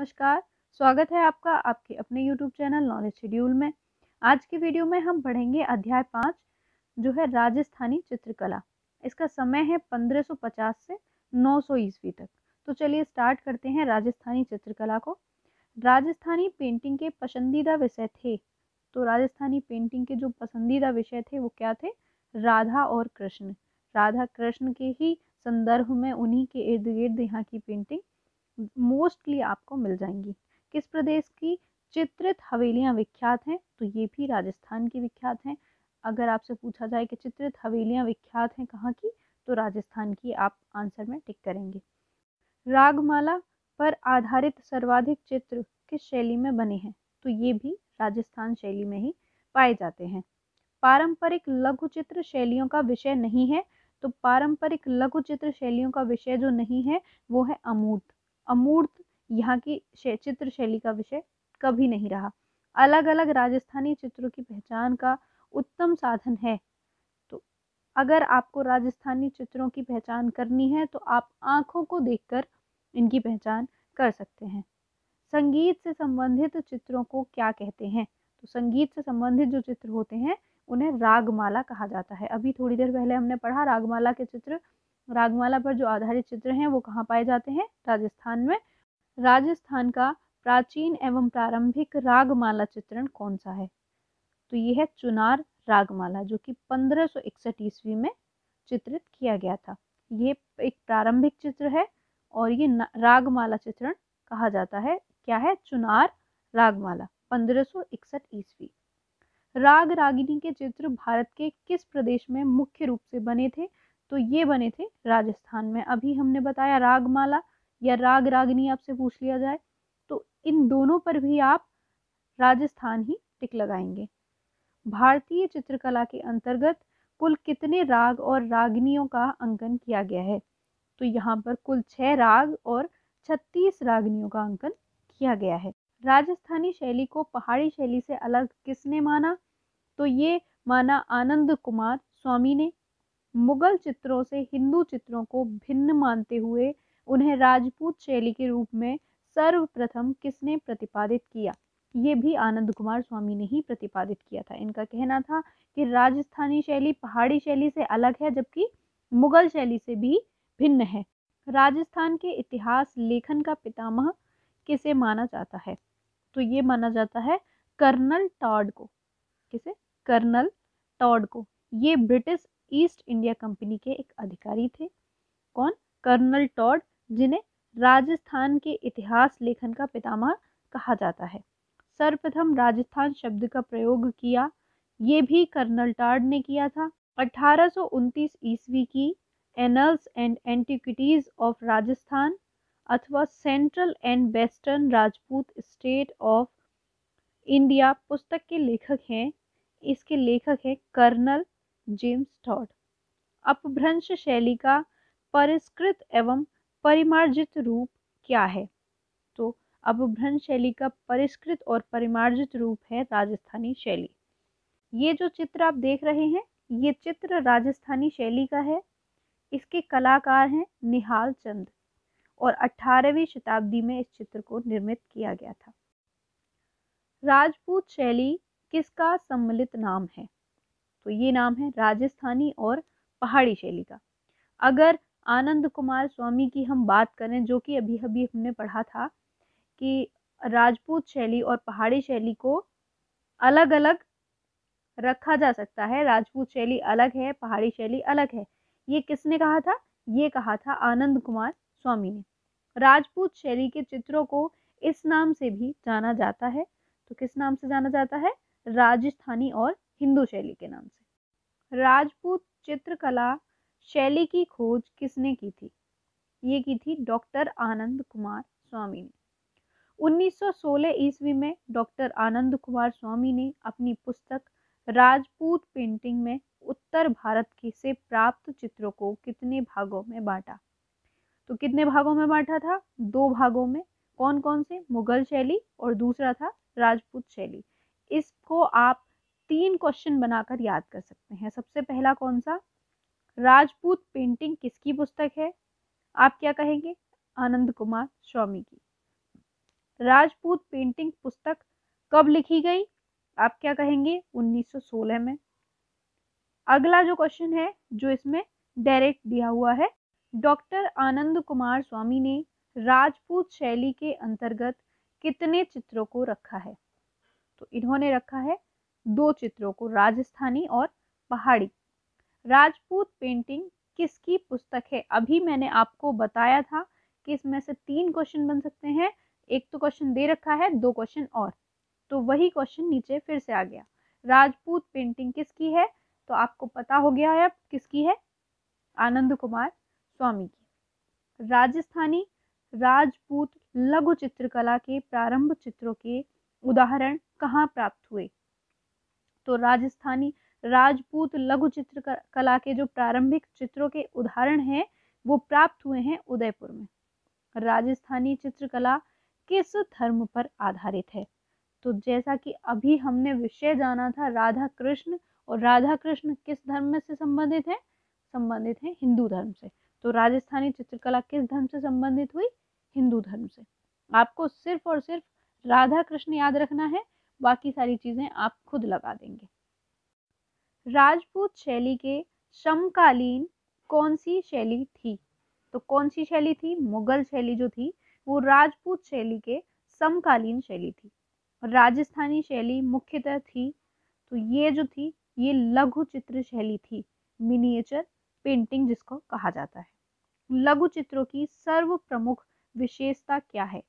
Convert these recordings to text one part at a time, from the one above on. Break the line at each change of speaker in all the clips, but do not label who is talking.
नमस्कार, स्वागत है आपका आपके अपने YouTube चैनल नॉलेज शेड्यूल में। आज की वीडियो में हम पढ़ेंगे अध्याय 5 जो है राजस्थानी चित्रकला। इसका समय है 1550 से 900 ईस्वी तक। तो चलिए स्टार्ट करते हैं राजस्थानी चित्रकला को। राजस्थानी पेंटिंग के पसंदीदा विषय थे, तो राजस्थानी पेंटिंग के जो पसंदीदा विषय थे वो क्या थे? राधा और कृष्ण। राधा कृष्ण के ही संदर्भ में उन्हीं के इर्द गिर्द यहाँ की पेंटिंग मोस्टली आपको मिल जाएंगी। किस प्रदेश की चित्रित हवेलियां विख्यात हैं? तो ये भी राजस्थान की विख्यात हैं। अगर आपसे पूछा जाए कि चित्रित हवेलियां विख्यात हैं कहाँ की, तो राजस्थान की आप आंसर में टिक करेंगे। रागमाला पर आधारित सर्वाधिक चित्र किस शैली में बने हैं? तो ये भी राजस्थान शैली में ही पाए जाते हैं। पारंपरिक लघु चित्र शैलियों का विषय नहीं है, तो पारंपरिक लघु चित्र शैलियों का विषय जो नहीं है वो है अमूर्त। अमूर्त यहाँ की चित्र शैली का विषय कभी नहीं रहा। अलग अलग राजस्थानी चित्रों की पहचान का उत्तम साधन है। तो अगर आपको राजस्थानी चित्रों की पहचान करनी है तो आप आंखों को देखकर इनकी पहचान कर सकते हैं। संगीत से संबंधित चित्रों को क्या कहते हैं? तो संगीत से संबंधित जो चित्र होते हैं उन्हें रागमाला कहा जाता है। अभी थोड़ी देर पहले हमने पढ़ा रागमाला के चित्र। रागमाला पर जो आधारित चित्र हैं वो कहाँ पाए जाते हैं? राजस्थान में। राजस्थान का प्राचीन एवं प्रारंभिक रागमाला चित्रण कौन सा है? तो ये है चुनार रागमाला, जो कि 1561 ईस्वी में चित्रित किया गया था। ये एक प्रारंभिक चित्र है और ये रागमाला चित्रण कहा जाता है। क्या है? चुनार रागमाला, 1561 ईस्वी। राग रागिनी के चित्र भारत के किस प्रदेश में मुख्य रूप से बने थे? तो ये बने थे राजस्थान में। अभी हमने बताया रागमाला या राग रागिनी आपसे पूछ लिया जाए तो इन दोनों पर भी आप राजस्थान ही टिक लगाएंगे। भारतीय चित्रकला के अंतर्गत कुल कितने राग और रागिनियों का अंकन किया गया है? तो यहाँ पर कुल 6 राग और 36 रागिनियों का अंकन किया गया है। राजस्थानी शैली को पहाड़ी शैली से अलग किसने माना? तो ये माना आनंद कुमार स्वामी ने। मुगल चित्रों से हिंदू चित्रों को भिन्न मानते हुए उन्हें राजपूत शैली के रूप में सर्वप्रथम किसने प्रतिपादित किया? ये भी आनंद कुमार स्वामी ने ही प्रतिपादित किया था। इनका कहना था कि राजस्थानी शैली पहाड़ी शैली से अलग है, जबकि मुगल शैली से भी भिन्न है। राजस्थान के इतिहास लेखन का पितामह किसे माना जाता है? तो ये माना जाता है कर्नल टॉड को। किसे? कर्नल टॉड को। ये ब्रिटिश ईस्ट इंडिया कंपनी के एक अधिकारी थे। कौन? कर्नल टॉड, जिन्हें राजस्थान के इतिहास लेखन का पितामह कहा जाता है। सर्वप्रथम राजस्थान शब्द का प्रयोग किया, ये भी कर्नल टॉड ने किया था। 1829 ईस्वी की annals and antiquities of Rajasthan अथवा central and western Rajput state of India पुस्तक के लेखक हैं। इसके लेखक हैं कर्नल जेम्स टॉड। अपभ्रंश शैली का परिष्कृत एवं परिमार्जित रूप क्या है? तो अपभ्रंश शैली का परिष्कृत और परिमार्जित रूप है राजस्थानी शैली। ये जो चित्र आप देख रहे हैं ये चित्र राजस्थानी शैली का है। इसके कलाकार हैं निहाल चंद और 18वीं शताब्दी में इस चित्र को निर्मित किया गया था। राजपूत शैली किसका सम्मिलित नाम है? तो ये नाम है राजस्थानी और पहाड़ी शैली का। अगर आनंद कुमार स्वामी की हम बात करें, जो कि अभी अभी हमने पढ़ा था कि राजपूत शैली और पहाड़ी शैली को अलग अलग रखा जा सकता है, राजपूत शैली अलग है, पहाड़ी शैली अलग है। ये किसने कहा था? ये कहा था आनंद कुमार स्वामी ने। राजपूत शैली के चित्रों को इस नाम से भी जाना जाता है। तो किस नाम से जाना जाता है? राजस्थानी और हिंदू शैली के नाम से। राजपूत चित्रकला शैली की खोज किसने की थी? ये की थी डॉक्टर आनंद कुमार स्वामी ने। 1916 ईस्वी में डॉक्टर आनंद कुमार स्वामी ने अपनी पुस्तक राजपूत पेंटिंग में उत्तर भारत की से प्राप्त चित्रों को कितने भागों में बांटा? तो कितने भागों में बांटा था? 2 भागों में। कौन कौन से? मुगल शैली और दूसरा था राजपूत शैली। इसको आप 3 क्वेश्चन बनाकर याद कर सकते हैं। सबसे पहला कौन सा? राजपूत पेंटिंग किसकी पुस्तक है? आप क्या कहेंगे? आनंद कुमार स्वामी की। राजपूत पेंटिंग पुस्तक कब लिखी गई? आप क्या कहेंगे? 1916 में। अगला जो क्वेश्चन है जो इसमें डायरेक्ट दिया हुआ है, डॉक्टर आनंद कुमार स्वामी ने राजपूत शैली के अंतर्गत कितने चित्रों को रखा है? तो इन्होंने रखा है 2 चित्रों को, राजस्थानी और पहाड़ी। राजपूत पेंटिंग किसकी पुस्तक है? अभी मैंने आपको बताया था कि इसमें से 3 क्वेश्चन बन सकते हैं। एक तो क्वेश्चन दे रखा है, 2 क्वेश्चन और, तो वही क्वेश्चन नीचे फिर से आ गया। राजपूत पेंटिंग किसकी है? तो आपको पता हो गया है अब किसकी है, आनंद कुमार स्वामी की। राजस्थानी राजपूत लघु चित्रकला के प्रारंभ चित्रों के उदाहरण कहाँ प्राप्त हुए? तो राजस्थानी राजपूत लघु चित्रकला के जो प्रारंभिक चित्रों के उदाहरण हैं वो प्राप्त हुए हैं उदयपुर में। राजस्थानी चित्रकला किस धर्म पर आधारित है? तो जैसा कि अभी हमने विषय जाना था राधा कृष्ण, और राधा कृष्ण किस धर्म से संबंधित है? संबंधित है हिंदू धर्म से। तो राजस्थानी चित्रकला किस धर्म से संबंधित हुई? हिंदू धर्म से। आपको सिर्फ और सिर्फ राधा कृष्ण याद रखना है, बाकी सारी चीजें आप खुद लगा देंगे। राजपूत शैली के समकालीन कौन सी शैली थी? तो कौन सी शैली थी? मुगल शैली जो थी वो राजपूत शैली के समकालीन शैली थी। राजस्थानी शैली मुख्यतः थी, तो ये जो थी ये लघु चित्र शैली थी, मिनिएचर पेंटिंग जिसको कहा जाता है। लघु चित्रों की सर्व प्रमुख विशेषता क्या है?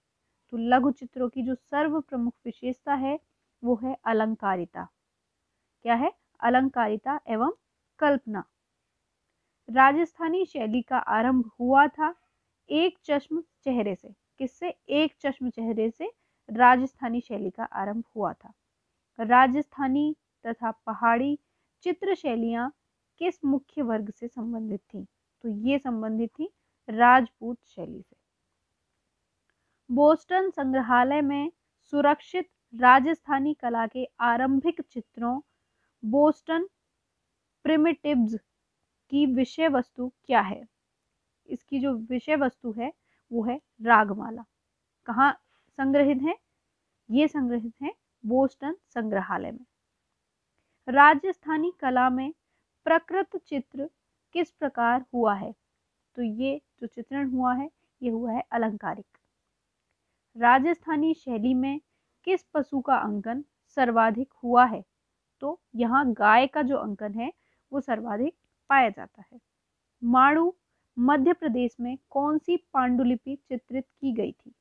तो लघु चित्रों की जो सर्व प्रमुख विशेषता है वो है अलंकारिता। क्या है? अलंकारिता एवं कल्पना। राजस्थानी शैली का आरंभ हुआ था एक चश्म चेहरे से। किससे? एक चश्म चेहरे से राजस्थानी शैली का आरंभ हुआ था। राजस्थानी तथा पहाड़ी चित्र शैलियां किस मुख्य वर्ग से संबंधित थी? तो ये संबंधित थी राजपूत शैली से। बोस्टन संग्रहालय में सुरक्षित राजस्थानी कला के आरंभिक चित्रों बोस्टन प्रिमिटिव्स की विषय वस्तु क्या है? इसकी जो विषय वस्तु है वो है रागमाला। कहाँ संग्रहित है? ये संग्रहित है बोस्टन संग्रहालय में। राजस्थानी कला में प्रकृत चित्र किस प्रकार हुआ है? तो ये जो चित्रण हुआ है ये हुआ है अलंकारिक। राजस्थानी शैली में किस पशु का अंकन सर्वाधिक हुआ है? तो यहाँ गाय का जो अंकन है वो सर्वाधिक पाया जाता है। माणु मध्य प्रदेश में कौन सी पांडुलिपि चित्रित की गई थी?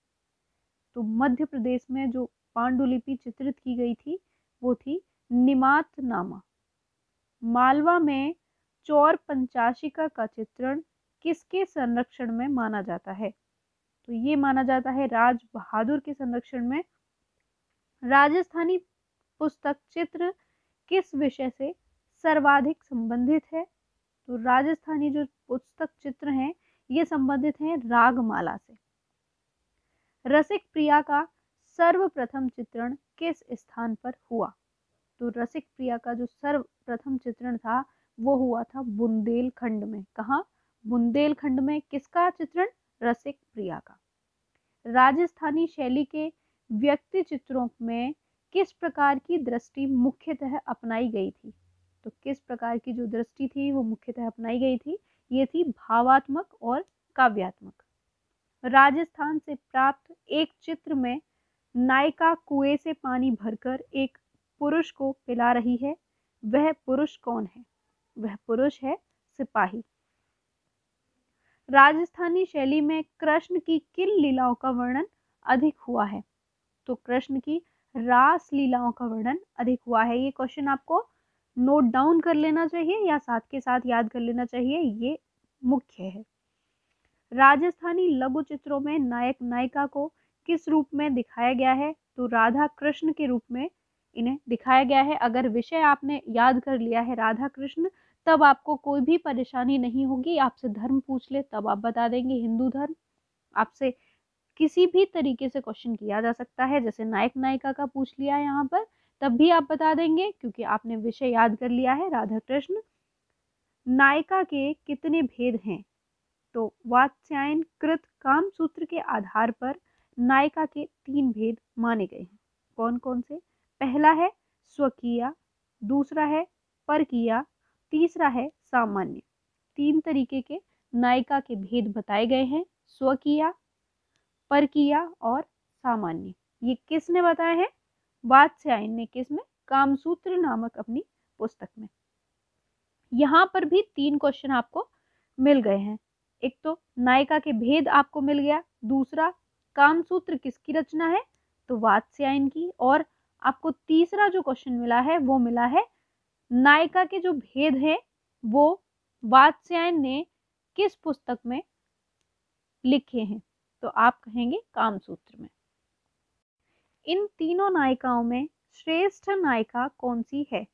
तो मध्य प्रदेश में जो पांडुलिपि चित्रित की गई थी वो थी निमातनामा। मालवा में चौर पंचाशिका का चित्रण किसके संरक्षण में माना जाता है? तो ये माना जाता है राज बहादुर के संरक्षण में। राजस्थानी पुस्तक चित्र किस विषय से सर्वाधिक संबंधित है? तो राजस्थानी जो पुस्तक चित्र हैं ये संबंधित हैं रागमाला से। रसिक प्रिया का सर्वप्रथम चित्रण किस स्थान पर हुआ? तो रसिक प्रिया का जो सर्वप्रथम चित्रण था वो हुआ था बुंदेलखंड में। कहाँ? बुंदेलखंड में। किसका चित्रण? रसिक प्रिया का। राजस्थानी शैली के व्यक्ति चित्रों में किस प्रकार की दृष्टि मुख्यतः अपनाई गई थी? तो किस प्रकार की जो दृष्टि थी वो मुख्यतः अपनाई गई थी? ये थी भावात्मक और काव्यात्मक। राजस्थान से प्राप्त एक चित्र में नायिका कुएं से पानी भरकर एक पुरुष को पिला रही है, वह पुरुष कौन है? वह पुरुष है सिपाही। राजस्थानी शैली में कृष्ण की किन लीलाओं का वर्णन अधिक हुआ है? तो कृष्ण की रास लीलाओं का वर्णन अधिक हुआ है। ये क्वेश्चन आपको नोट डाउन कर लेना चाहिए या साथ के साथ याद कर लेना चाहिए, ये मुख्य है। राजस्थानी लघु चित्रों में नायक नायिका को किस रूप में दिखाया गया है? तो राधा कृष्ण के रूप में इन्हें दिखाया गया है। अगर विषय आपने याद कर लिया है राधा कृष्ण, तब आपको कोई भी परेशानी नहीं होगी। आपसे धर्म पूछ ले तब आप बता देंगे हिंदू धर्म। आपसे किसी भी तरीके से क्वेश्चन किया जा सकता है, जैसे नायक नायिका का पूछ लिया यहाँ पर, तब भी आप बता देंगे क्योंकि आपने विषय याद कर लिया है राधा कृष्ण। नायिका के कितने भेद हैं? तो वात्स्यायन कृत कामसूत्र के आधार पर नायिका के 3 भेद माने गए हैं। कौन कौन से? पहला है स्वकीय, दूसरा है परकीय, तीसरा है सामान्य। 3 तरीके के नायिका के भेद बताए गए हैं, स्वकीय, परकीय और सामान्य। ये किसने बताए हैं? वात्स्यायन ने। किसमें? कामसूत्र नामक अपनी पुस्तक में। यहाँ पर भी 3 क्वेश्चन आपको मिल गए हैं। एक तो नायिका के भेद आपको मिल गया, दूसरा कामसूत्र किसकी रचना है? तो वात्स्यायन की। और आपको तीसरा जो क्वेश्चन मिला है वो मिला है नायिका के जो भेद हैं वो वात्स्यायन ने किस पुस्तक में लिखे हैं? तो आप कहेंगे कामसूत्र में। इन तीनों नायिकाओं में श्रेष्ठ नायिका कौन सी है?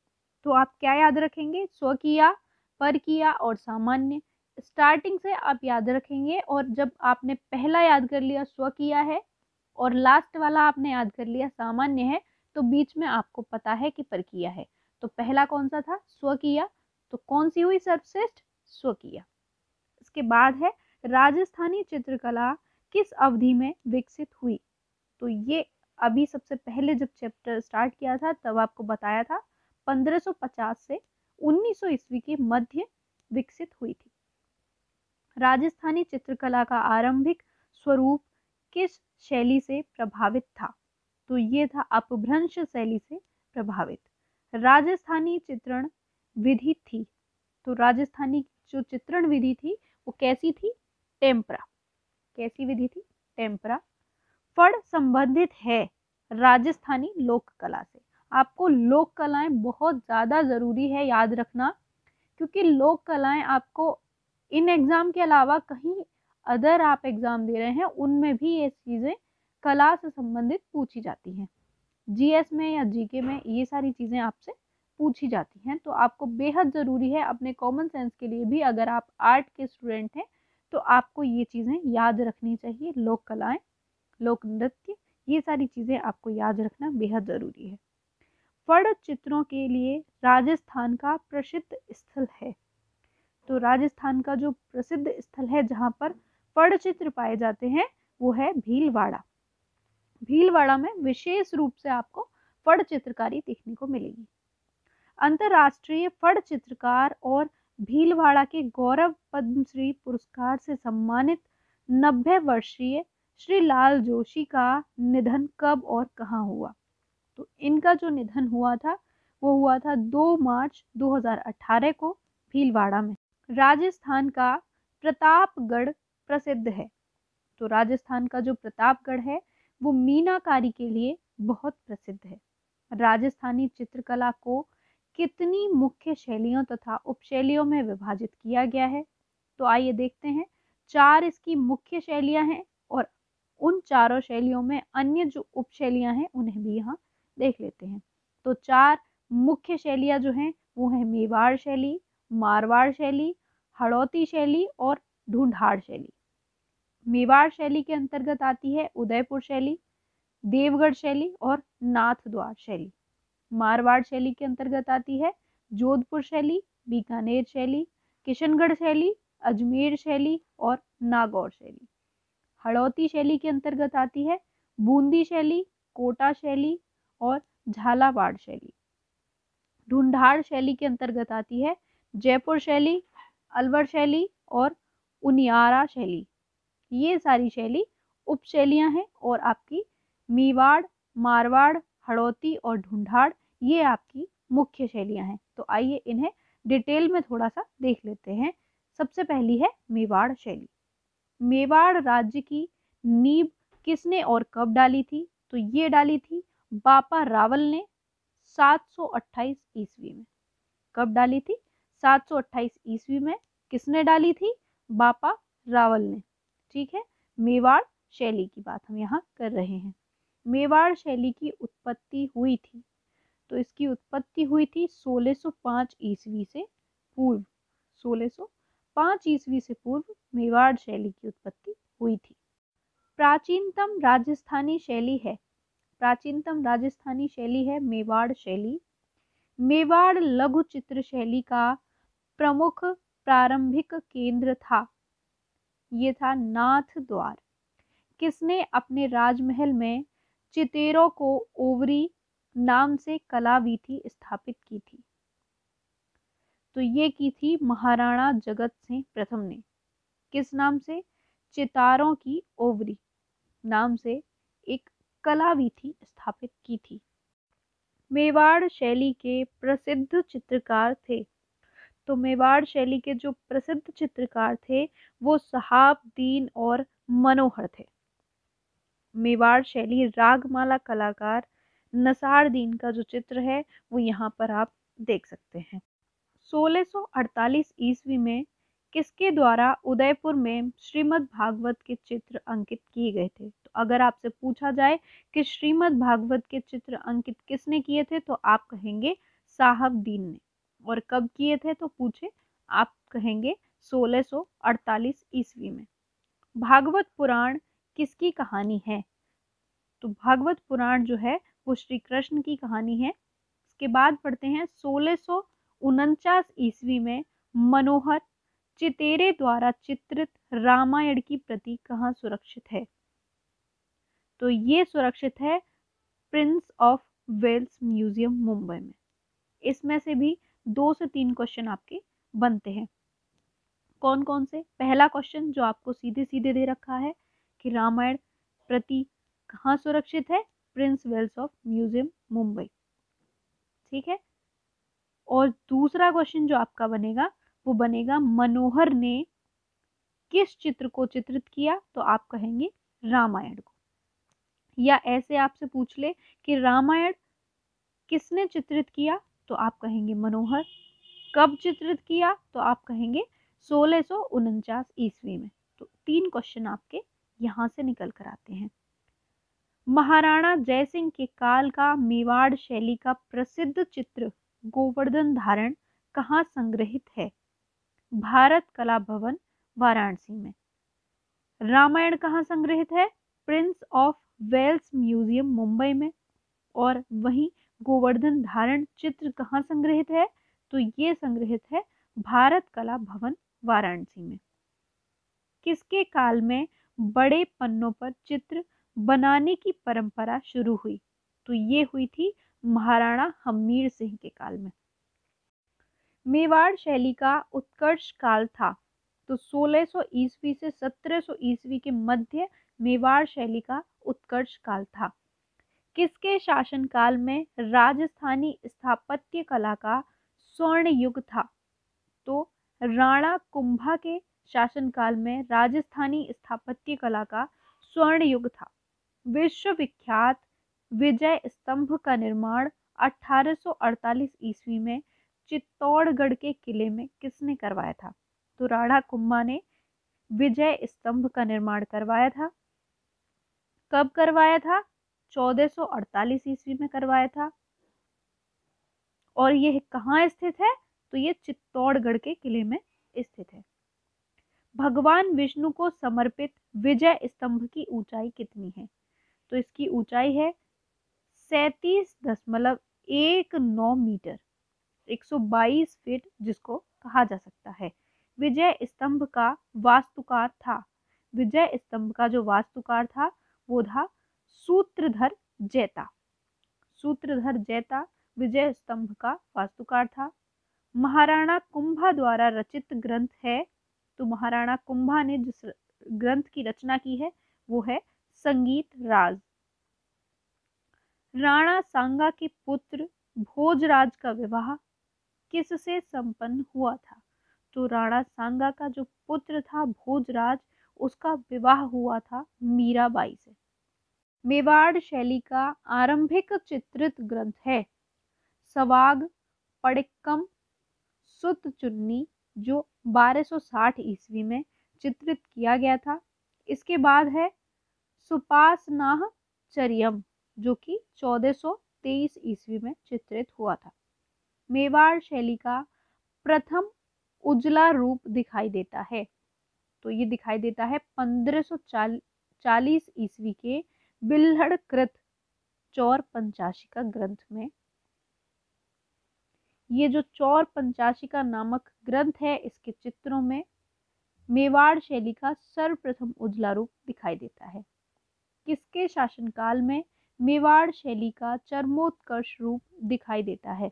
तो आप क्या याद रखेंगे? स्वकीय, परकीय और सामान्य। स्टार्टिंग से आप याद रखेंगे, और जब आपने पहला याद कर लिया स्वकीय है और लास्ट वाला आपने याद कर लिया सामान्य है, तो बीच में आपको पता है कि परकीय है। तो पहला कौन सा था? स्वकीय। तो कौन सी हुई सर्वश्रेष्ठ? स्वकीय। इसके बाद है राजस्थानी चित्रकला किस अवधि में विकसित हुई? तो ये अभी सबसे पहले जब चैप्टर स्टार्ट किया था तब आपको बताया था 1550 से 1900 ईस्वी के मध्य विकसित हुई थी। राजस्थानी चित्रकला का आरंभिक स्वरूप किस शैली से प्रभावित था? तो ये था अपभ्रंश शैली से प्रभावित। राजस्थानी चित्रण विधि थी, तो राजस्थानी जो चित्रण विधि थी वो कैसी थी? टेम्परा। कैसी विधि थी? टेम्परा। फड़ संबंधित है राजस्थानी लोक कला से। आपको लोक कलाएं बहुत ज़्यादा ज़रूरी है याद रखना, क्योंकि लोक कलाएं आपको इन एग्ज़ाम के अलावा कहीं अदर आप एग्ज़ाम दे रहे हैं उनमें भी ये चीज़ें कला से संबंधित पूछी जाती हैं। जीएस में या जीके में ये सारी चीज़ें आपसे पूछी जाती हैं, तो आपको बेहद ज़रूरी है अपने कॉमन सेंस के लिए भी, अगर आप आर्ट के स्टूडेंट हैं तो आपको ये चीज़ें याद रखनी चाहिए। लोक कलाएं, लोक नृत्य, ये सारी चीज़ें आपको याद रखना बेहद ज़रूरी है। फड़ चित्रों के लिए राजस्थान का प्रसिद्ध स्थल है। तो राजस्थान का जो प्रसिद्ध स्थल है जहाँ पर फड़ चित्र पाए जाते हैं वो है भीलवाड़ा। भीलवाड़ा में विशेष रूप से आपको फड़ चित्रकारी देखने को मिलेगी। अंतर्राष्ट्रीय फड़ चित्रकार और भीलवाड़ा के गौरव पद्मश्री पुरस्कार से सम्मानित 90 वर्षीय श्री लाल जोशी का निधन कब और कहाँ हुआ? तो इनका जो निधन हुआ था वो हुआ था 2 मार्च 2018 को भीलवाड़ा में। राजस्थान का प्रतापगढ़ प्रसिद्ध है। तो राजस्थान का जो प्रतापगढ़ है वो मीनाकारी के लिए बहुत प्रसिद्ध है। राजस्थानी चित्रकला को कितनी मुख्य शैलियों तथा उपशैलियों में विभाजित किया गया है? तो आइए देखते हैं। 4 इसकी मुख्य शैलियां हैं और उन चारों शैलियों में अन्य जो उपशैलियां हैं उन्हें भी यहाँ देख लेते हैं। तो 4 मुख्य शैलियां जो हैं वो है मेवाड़ शैली, मारवाड़ शैली, हड़ौती शैली और ढूंढाड़ शैली। मेवाड़ शैली के अंतर्गत आती है उदयपुर शैली, देवगढ़ शैली और नाथद्वार शैली। मारवाड़ शैली के अंतर्गत आती है जोधपुर शैली, बीकानेर शैली, किशनगढ़ शैली, अजमेर शैली और नागौर शैली। हड़ौती शैली के अंतर्गत आती है बूंदी शैली, कोटा शैली और झालावाड़ शैली। ढूंढाड़ शैली के अंतर्गत आती है जयपुर शैली, अलवर शैली और उनियारा शैली। ये सारी शैली उपशैलियां हैं और आपकी मेवाड़, मारवाड़, हड़ौती और ढूंढाड़ ये आपकी मुख्य शैलियां हैं। तो आइए इन्हें डिटेल में थोड़ा सा देख लेते हैं। सबसे पहली है मेवाड़ शैली। मेवाड़ राज्य की नींव किसने और कब डाली थी? तो ये डाली थी बापा रावल ने 728 ईस्वी में। कब डाली थी? 728 ईस्वी में। किसने डाली थी? बापा रावल ने। ठीक है, मेवाड़ शैली की बात हम यहाँ कर रहे हैं। मेवाड़ शैली की उत्पत्ति हुई थी, तो इसकी उत्पत्ति हुई थी 1605 ईस्वी से पूर्व। 1605 ईस्वी से पूर्व मेवाड़ शैली की उत्पत्ति हुई थी। प्राचीनतम राजस्थानी शैली है। प्राचीनतम राजस्थानी शैली है मेवाड़ शैली। मेवाड़ लघु चित्र शैली का प्रमुख प्रारंभिक केंद्र था, ये था नाथद्वार। किसने अपने राजमहल में चितेरों को ओवरी नाम से कलावीथी स्थापित की थी? तो ये की थी महाराणा जगत सिंह प्रथम ने। किस नाम से? चितारों की ओवरी नाम से एक कलावीथी स्थापित की थी। मेवाड़ शैली के प्रसिद्ध चित्रकार थे। तो मेवाड़ शैली के जो प्रसिद्ध चित्रकार थे वो सहाबदीन और मनोहर थे। मेवाड़ शैली रागमाला कलाकार नसारदीन का जो चित्र है वो यहाँ पर आप देख सकते हैं। 1648 ईस्वी में किसके द्वारा उदयपुर में श्रीमद् भागवत के चित्र अंकित किए गए थे? तो अगर आपसे पूछा जाए कि श्रीमद् भागवत के चित्र अंकित किसने किए थे तो आप कहेंगे साहबदीन ने। और कब किए थे तो पूछे आप कहेंगे 1648 ईस्वी में। भागवत पुराण किसकी कहानी है? तो भागवत पुराण जो है वो श्री कृष्ण की कहानी है। इसके बाद पढ़ते हैं 1649 ईस्वी में मनोहर चितेरे द्वारा चित्रित रामायण की प्रति कहाँ सुरक्षित है? तो ये सुरक्षित है prince of Wales museum Mumbai में। इसमें से भी 2 से 3 क्वेश्चन आपके बनते हैं। कौन कौन से? पहला क्वेश्चन जो आपको सीधे सीधे दे रखा है कि रामायण प्रति कहाँ सुरक्षित है? Prince Wales of museum Mumbai. ठीक है। और दूसरा क्वेश्चन जो आपका बनेगा वो बनेगा मनोहर ने किस चित्र को चित्रित किया? तो आप कहेंगे रामायण को। या ऐसे आपसे पूछ ले कि रामायण किसने चित्रित किया? तो आप कहेंगे मनोहर। कब चित्रित किया? तो आप कहेंगे 1649 ईस्वी में। तो 3 क्वेश्चन आपके यहां से निकल कर आते हैं। महाराणा जयसिंह के काल का मेवाड़ शैली का प्रसिद्ध चित्र गोवर्धन धारण कहाँ संग्रहित है? भारत कला भवन वाराणसी में। रामायण कहाँ संग्रहित है? Prince of Wales museum Mumbai में। और वहीं गोवर्धन धारण चित्र कहाँ संग्रहित है? तो ये संग्रहित है भारत कला भवन वाराणसी में। किसके काल में बड़े पन्नों पर चित्र बनाने की परंपरा शुरू हुई? तो ये हुई थी महाराणा हम्मीर सिंह के काल में। मेवाड़ शैली का उत्कर्ष काल था। तो 1600 ईस्वी से 1700 ईस्वी के मध्य मेवाड़ शैली का उत्कर्ष काल था। किसके शासनकाल में राजस्थानी स्थापत्य कला का स्वर्ण युग था? तो राणा कुंभा के शासनकाल में राजस्थानी स्थापत्य कला का स्वर्ण युग था। विश्वविख्यात विजय स्तंभ का निर्माण 1848 ईस्वी में चित्तौड़गढ़ के किले में किसने करवाया था? तो राणा कुंभा ने विजय स्तंभ का निर्माण करवाया था। कब करवाया था? 1448 ईस्वी में करवाया था। और यह कहाँ स्थित है? तो ये चित्तौड़गढ़ के किले में स्थित है। भगवान विष्णु को समर्पित विजय स्तंभ की ऊंचाई कितनी है? तो इसकी ऊंचाई है 37.19 मीटर, 122 फीट जिसको कहा जा सकता है। विजय स्तंभ का वास्तुकार था, विजय स्तंभ का जो वास्तुकार था वो था सूत्रधर जैता। सूत्रधर जैता विजय स्तंभ का वास्तुकार था। महाराणा कुंभा द्वारा रचित ग्रंथ है। तो महाराणा कुंभा ने जिस ग्रंथ की रचना की है वो है संगीत राज। राणा सांगा के पुत्र भोजराज का विवाह किससे संपन्न हुआ था? तो राणा सांगा का जो पुत्र था भोजराज, उसका विवाह हुआ था मीराबाई से। मेवाड़ शैली का आरंभिक चित्रित ग्रंथ है सवाग पड़िक्कम सुत चुन्नी, जो 1260 ईस्वी में चित्रित किया गया था। इसके बाद है सुपासनाह चरियम, जो कि 1423 ईस्वी में चित्रित हुआ था। मेवाड़ शैली का प्रथम उजला रूप दिखाई देता है। तो ये दिखाई देता है 1540 ईस्वी के बिल्हड़ कृत चौर पंचाशिका ग्रंथ में। ये जो चौर पंचाशिका नामक ग्रंथ है इसके चित्रों में मेवाड़ शैली का सर्वप्रथम उजला रूप दिखाई देता है। किसके शासनकाल में मेवाड़ शैली का चरमोत्कर्ष रूप दिखाई देता है?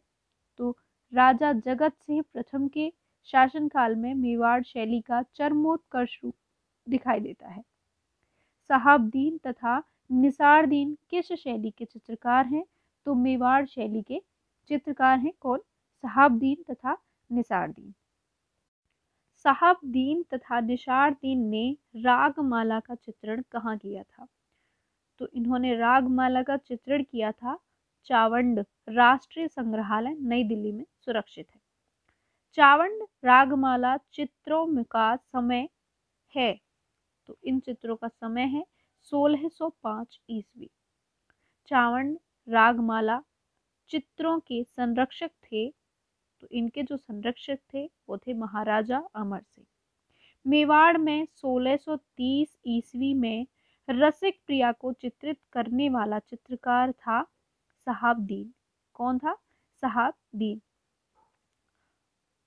तो राजा जगत सिंह प्रथम के शासनकाल में मेवाड़ शैली का चरमोत्कर्ष रूप दिखाई देता है। सहाबदीन तथा निसारदीन किस शैली के चित्रकार हैं? तो मेवाड़ शैली के चित्रकार हैं कौन? सहाबदीन तथा निसारदीन। सहाबदीन तथा निसारदीन ने रागमाला का चित्रण कहाँ किया था? तो इन्होंने रागमाला का चित्रण किया था चावंड राष्ट्रीय संग्रहालय नई दिल्ली में सुरक्षित है। चावंड रागमाला चित्रों का समय है, तो इन चित्रों का समय है 1605 ईस्वी। चावंड रागमाला चित्रों के संरक्षक थे, तो इनके जो संरक्षक थे वो थे महाराजा अमर सिंह। मेवाड़ में 1630 ईस्वी में रसिक प्रिया को चित्रित करने वाला चित्रकार था सहाबदीन। कौन था? सहाबदीन।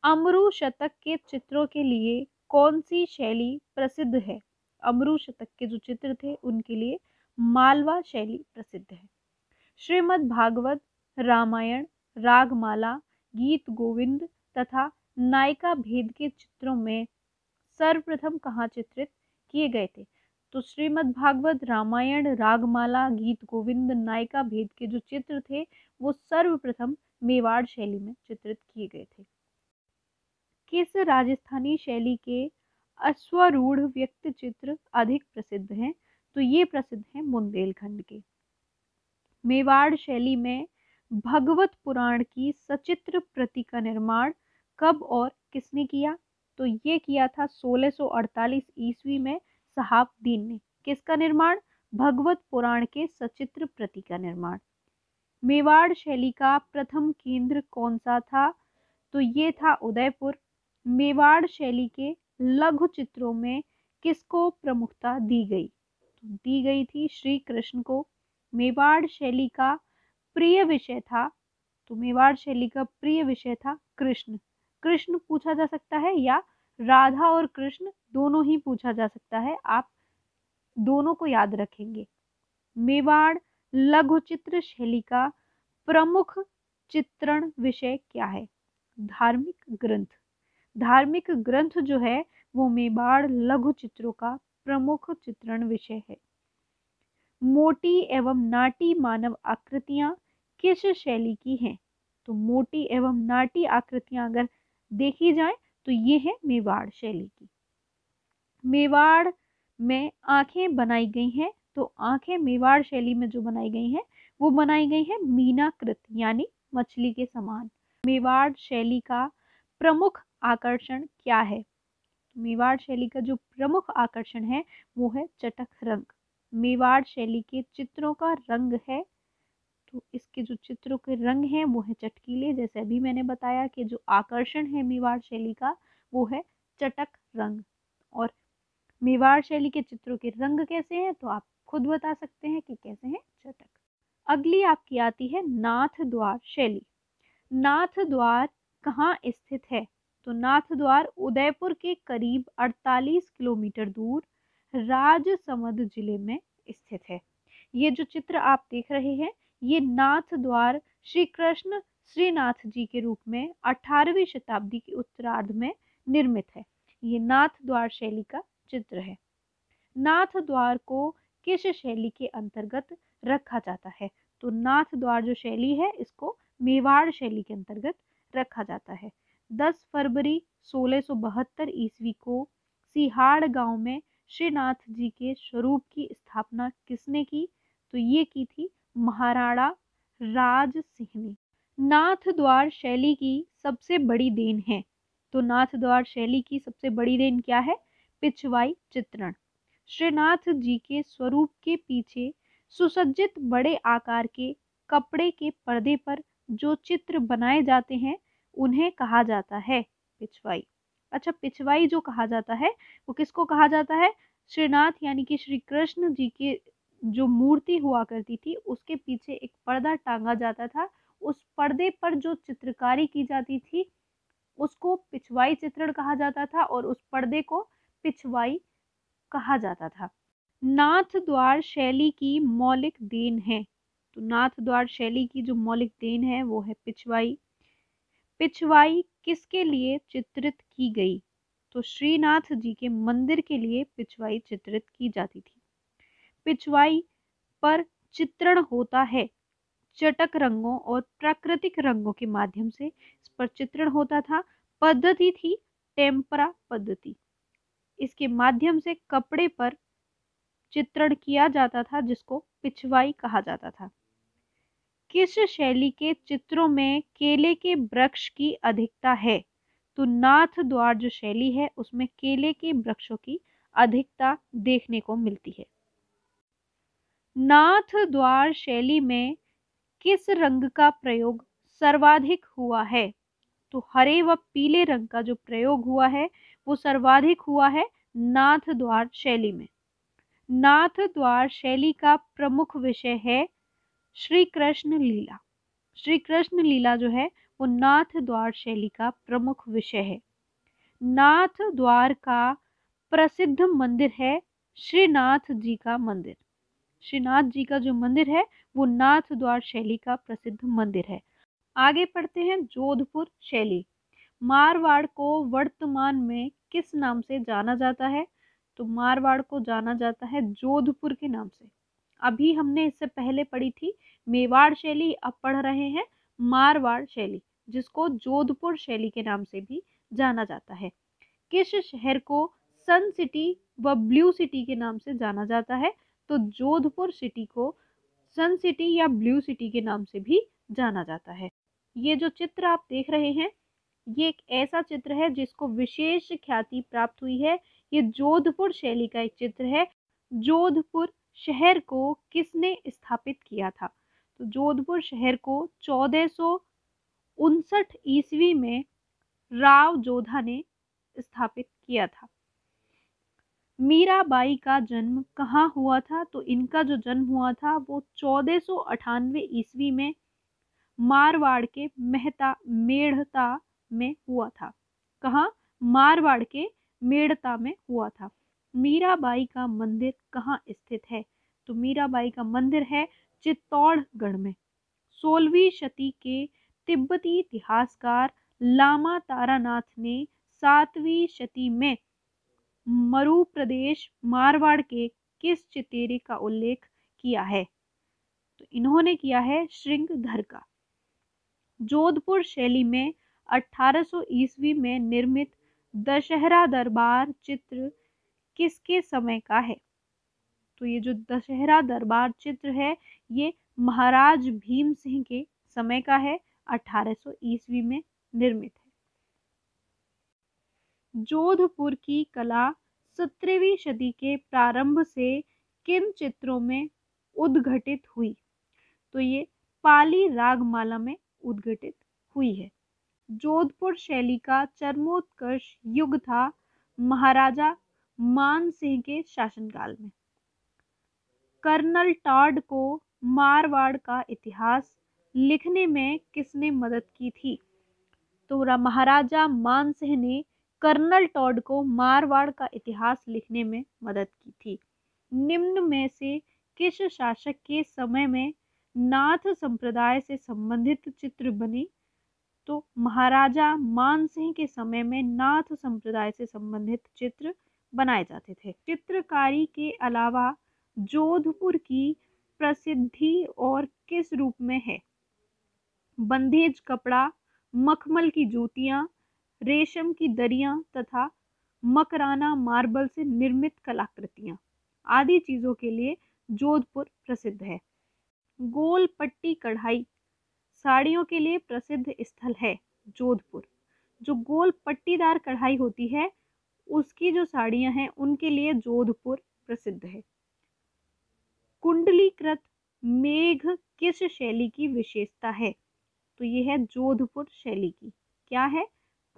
अमरू शतक के चित्रों के लिए कौन सी शैली प्रसिद्ध है? अमरू शतक के जो चित्र थे उनके लिए मालवा शैली प्रसिद्ध है। श्रीमद् भागवत, रामायण, रागमाला, गीत गोविंद तथा नायिका भेद के चित्रों में सर्वप्रथम कहाँ चित्रित किए गए थे? तो श्रीमद् भागवत, रामायण, रागमाला, गीत गोविंद, नायिका भेद के जो चित्र थे वो सर्वप्रथम मेवाड़ शैली में चित्रित किए गए थे। किस राजस्थानी शैली के अश्वारूढ़ व्यक्ति चित्र अधिक प्रसिद्ध हैं? तो ये प्रसिद्ध हैं बुंदेलखंड के। मेवाड़ शैली में भगवत पुराण की सचित्र प्रति का निर्माण कब और किसने किया? तो ये किया था 1648 ईस्वी में सहाबदीन ने। किसका निर्माण? भगवत पुराण के सचित्र प्रति का निर्माण। मेवाड़ शैली का प्रथम केंद्र कौन सा था? तो ये था उदयपुर। मेवाड़ शैली के लघु चित्रों में किसको प्रमुखता दी गई? तो दी गई थी श्री कृष्ण को। मेवाड़ शैली का प्रिय विषय था, तो मेवाड़ शैली का प्रिय विषय था कृष्ण। कृष्ण पूछा जा सकता है या राधा और कृष्ण दोनों ही पूछा जा सकता है, आप दोनों को याद रखेंगे। मेवाड़ लघु चित्र शैली का प्रमुख चित्रण विषय क्या है? धार्मिक ग्रंथ। धार्मिक ग्रंथ जो है वो मेवाड़ लघु चित्रों का प्रमुख चित्रण विषय है। मोटी एवं नाटी मानव आकृतियां किस शैली की हैं? तो मोटी एवं नाटी आकृतियां अगर देखी जाए तो ये है मेवाड़ शैली की। मेवाड़ में आंखें बनाई गई हैं, तो आंखें मेवाड़ शैली में जो बनाई गई हैं वो बनाई गई हैं मीनाकृत यानी मछली के समान। मेवाड़ शैली का प्रमुख आकर्षण क्या है? मेवाड़ शैली का जो प्रमुख आकर्षण है वो है चटक रंग। मेवाड़ शैली के चित्रों का रंग है, तो इसके जो चित्रों के रंग हैं वो है चटकीले। जैसे अभी मैंने बताया कि जो आकर्षण है मेवाड़ शैली का वो है चटक रंग। और मेवाड़ शैली के चित्रों के रंग कैसे हैं तो आप खुद बता सकते हैं कि कैसे हैं, चटक। अगली आपकी आती है नाथ द्वार शैली। नाथ द्वार कहाँ स्थित है? तो नाथ द्वार उदयपुर के करीब 48 किलोमीटर दूर राजसमंद जिले में स्थित है। ये जो चित्र आप देख रहे हैं ये नाथ द्वार श्री कृष्ण श्रीनाथ जी के रूप में 18वीं शताब्दी के उत्तरार्ध में निर्मित है। ये नाथ द्वार शैली का चित्र है। नाथ द्वार को किस शैली के अंतर्गत रखा जाता है? तो नाथ द्वार जो शैली है इसको मेवाड़ शैली के अंतर्गत रखा जाता है। 10 फरवरी 1672 ईस्वी को सिहाड़ गांव में श्रीनाथ जी के स्वरूप की स्थापना किसने की? तो ये की थी महाराणा राज सिंह ने। नाथ द्वार शैली की सबसे बड़ी देन है, तो नाथ द्वार शैली की सबसे बड़ी देन क्या है? पिछवाई चित्रण। श्रीनाथ जी के स्वरूप के पीछे सुसज्जित बड़े आकार के कपड़े के पर्दे पर जो चित्र बनाए जाते हैं उन्हें कहा जाता है पिछवाई। अच्छा, पिछवाई जो कहा जाता है वो किसको कहा जाता है? श्रीनाथ यानी कि श्री कृष्ण जी की जो मूर्ति हुआ करती थी उसके पीछे एक पर्दा टांगा जाता था, उस पर्दे पर जो चित्रकारी की जाती थी उसको पिछवाई चित्रण कहा जाता था और उस पर्दे को पिछवाई कहा जाता था। नाथ द्वार शैली की मौलिक देन है। तो नाथ द्वार शैली की जो मौलिक देन है वो है पिछवाई। पिछवाई किसके लिए चित्रित की गई? तो श्रीनाथ जी के मंदिर के लिए पिछवाई चित्रित की जाती थी। पिछवाई पर चित्रण होता है चटक रंगों और प्राकृतिक रंगों के माध्यम से इस पर चित्रण होता था। पद्धति थी टेम्परा पद्धति। इसके माध्यम से कपड़े पर चित्रण किया जाता था जिसको पिछवाई कहा जाता था। किस शैली के चित्रों में केले के वृक्ष की अधिकता है? तो नाथ द्वार जो शैली है उसमें केले के वृक्षों की अधिकता देखने को मिलती है। नाथ द्वार शैली में किस रंग का प्रयोग सर्वाधिक हुआ है? तो हरे व पीले रंग का जो प्रयोग हुआ है वो सर्वाधिक हुआ है नाथ द्वार शैली में। नाथ द्वार शैली का प्रमुख विषय है श्री कृष्ण लीला। श्री कृष्ण लीला जो है वो नाथ द्वार शैली का प्रमुख विषय है। नाथ द्वार का प्रसिद्ध मंदिर है श्रीनाथ जी का मंदिर। श्रीनाथ जी का जो मंदिर है वो नाथ द्वार शैली का प्रसिद्ध मंदिर है। आगे पढ़ते हैं जोधपुर शैली। मारवाड़ को वर्तमान में किस नाम से जाना जाता है? तो मारवाड़ को जाना जाता है जोधपुर के नाम से। अभी हमने इससे पहले पढ़ी थी मेवाड़ शैली, अब पढ़ रहे हैं मारवाड़ शैली जिसको जोधपुर शैली के नाम से भी जाना जाता है। किस शहर को सन सिटी व ब्लू सिटी के नाम से जाना जाता है? तो जोधपुर सिटी को सन सिटी या ब्लू सिटी के नाम से भी जाना जाता है। ये जो चित्र आप देख रहे हैं ये एक ऐसा चित्र है जिसको विशेष ख्याति प्राप्त हुई है। ये जोधपुर शैली का एक चित्र है। जोधपुर शहर को किसने स्थापित किया था? तो जोधपुर शहर को 1459 ईस्वी में राव जोधा ने स्थापित किया था। मीराबाई का जन्म कहाँ हुआ था? तो इनका जो जन्म हुआ था वो 1498 ईस्वी में मारवाड़ के मेड़ता में हुआ था। कहाँ? मारवाड़ के मेड़ता में हुआ था। मीराबाई का मंदिर कहाँ स्थित है? तो मीराबाई का मंदिर है चित्तौड़गढ़ में। 16वीं शती के तिब्बती इतिहासकार लामा तारानाथ ने 7वीं शती में मरु प्रदेश मारवाड़ के किस चितेरे का उल्लेख किया है? तो इन्होंने किया है श्रृंगधर का। जोधपुर शैली में 1800 ईस्वी में निर्मित दशहरा दरबार चित्र किसके समय का है? तो ये जो दशहरा दरबार चित्र है ये महाराज भीम सिंह के समय का है, 1800 ईस्वी में निर्मित है। जोधपुर की कला 17वीं सदी के प्रारंभ से किन चित्रों में उद्घटित हुई? तो ये पाली रागमाला में उद्घटित हुई है। जोधपुर शैली का चरमोत्कर्ष युग था महाराजा मान सिंह के शासनकाल में। कर्नल टॉड को मारवाड़ का इतिहास लिखने में किसने मदद की थी? तो महाराजा मान सिंह ने कर्नल टॉड को मारवाड़ का इतिहास लिखने में मदद की थी। निम्न में से किस शासक के समय में नाथ संप्रदाय से संबंधित चित्र बने? तो महाराजा मान सिंह के समय में नाथ संप्रदाय से संबंधित चित्र बनाए जाते थे। चित्रकारी के अलावा जोधपुर की प्रसिद्धि और किस रूप में है? बंधेज कपड़ा, मखमल की जूतियां, रेशम की दरियां तथा मकराना मार्बल से निर्मित कलाकृतियां आदि चीजों के लिए जोधपुर प्रसिद्ध है। गोल पट्टी कढ़ाई साड़ियों के लिए प्रसिद्ध स्थल है जोधपुर। जो गोल पट्टीदार कढ़ाई होती है उसकी जो साड़ियां हैं उनके लिए जोधपुर प्रसिद्ध है। कुंडलीकृत मेघ किस शैली की विशेषता है? तो ये है जोधपुर शैली की। क्या है?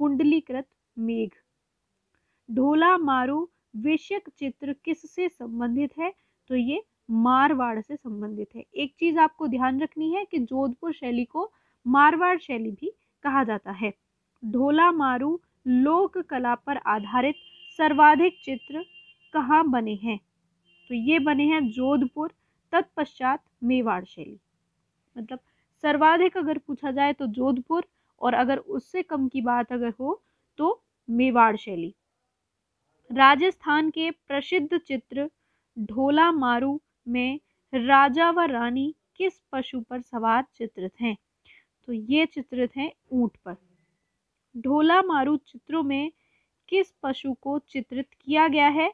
कुंडलीकृत मेघ। ढोला मारू विषयक चित्र किससे संबंधित है? तो ये मारवाड़ से संबंधित है। एक चीज आपको ध्यान रखनी है कि जोधपुर शैली को मारवाड़ शैली भी कहा जाता है। ढोला मारू लोक कला पर आधारित सर्वाधिक चित्र कहाँ बने हैं? तो ये बने हैं जोधपुर, तत्पश्चात मेवाड़ शैली। मतलब सर्वाधिक अगर पूछा जाए तो जोधपुर, और अगर उससे कम की बात अगर हो तो मेवाड़ शैली। राजस्थान के प्रसिद्ध चित्र ढोला मारू में राजा व रानी किस पशु पर सवार चित्रित हैं? तो ये चित्रित हैं ऊंट पर। ढोला मारू चित्रों में किस पशु को चित्रित किया गया है?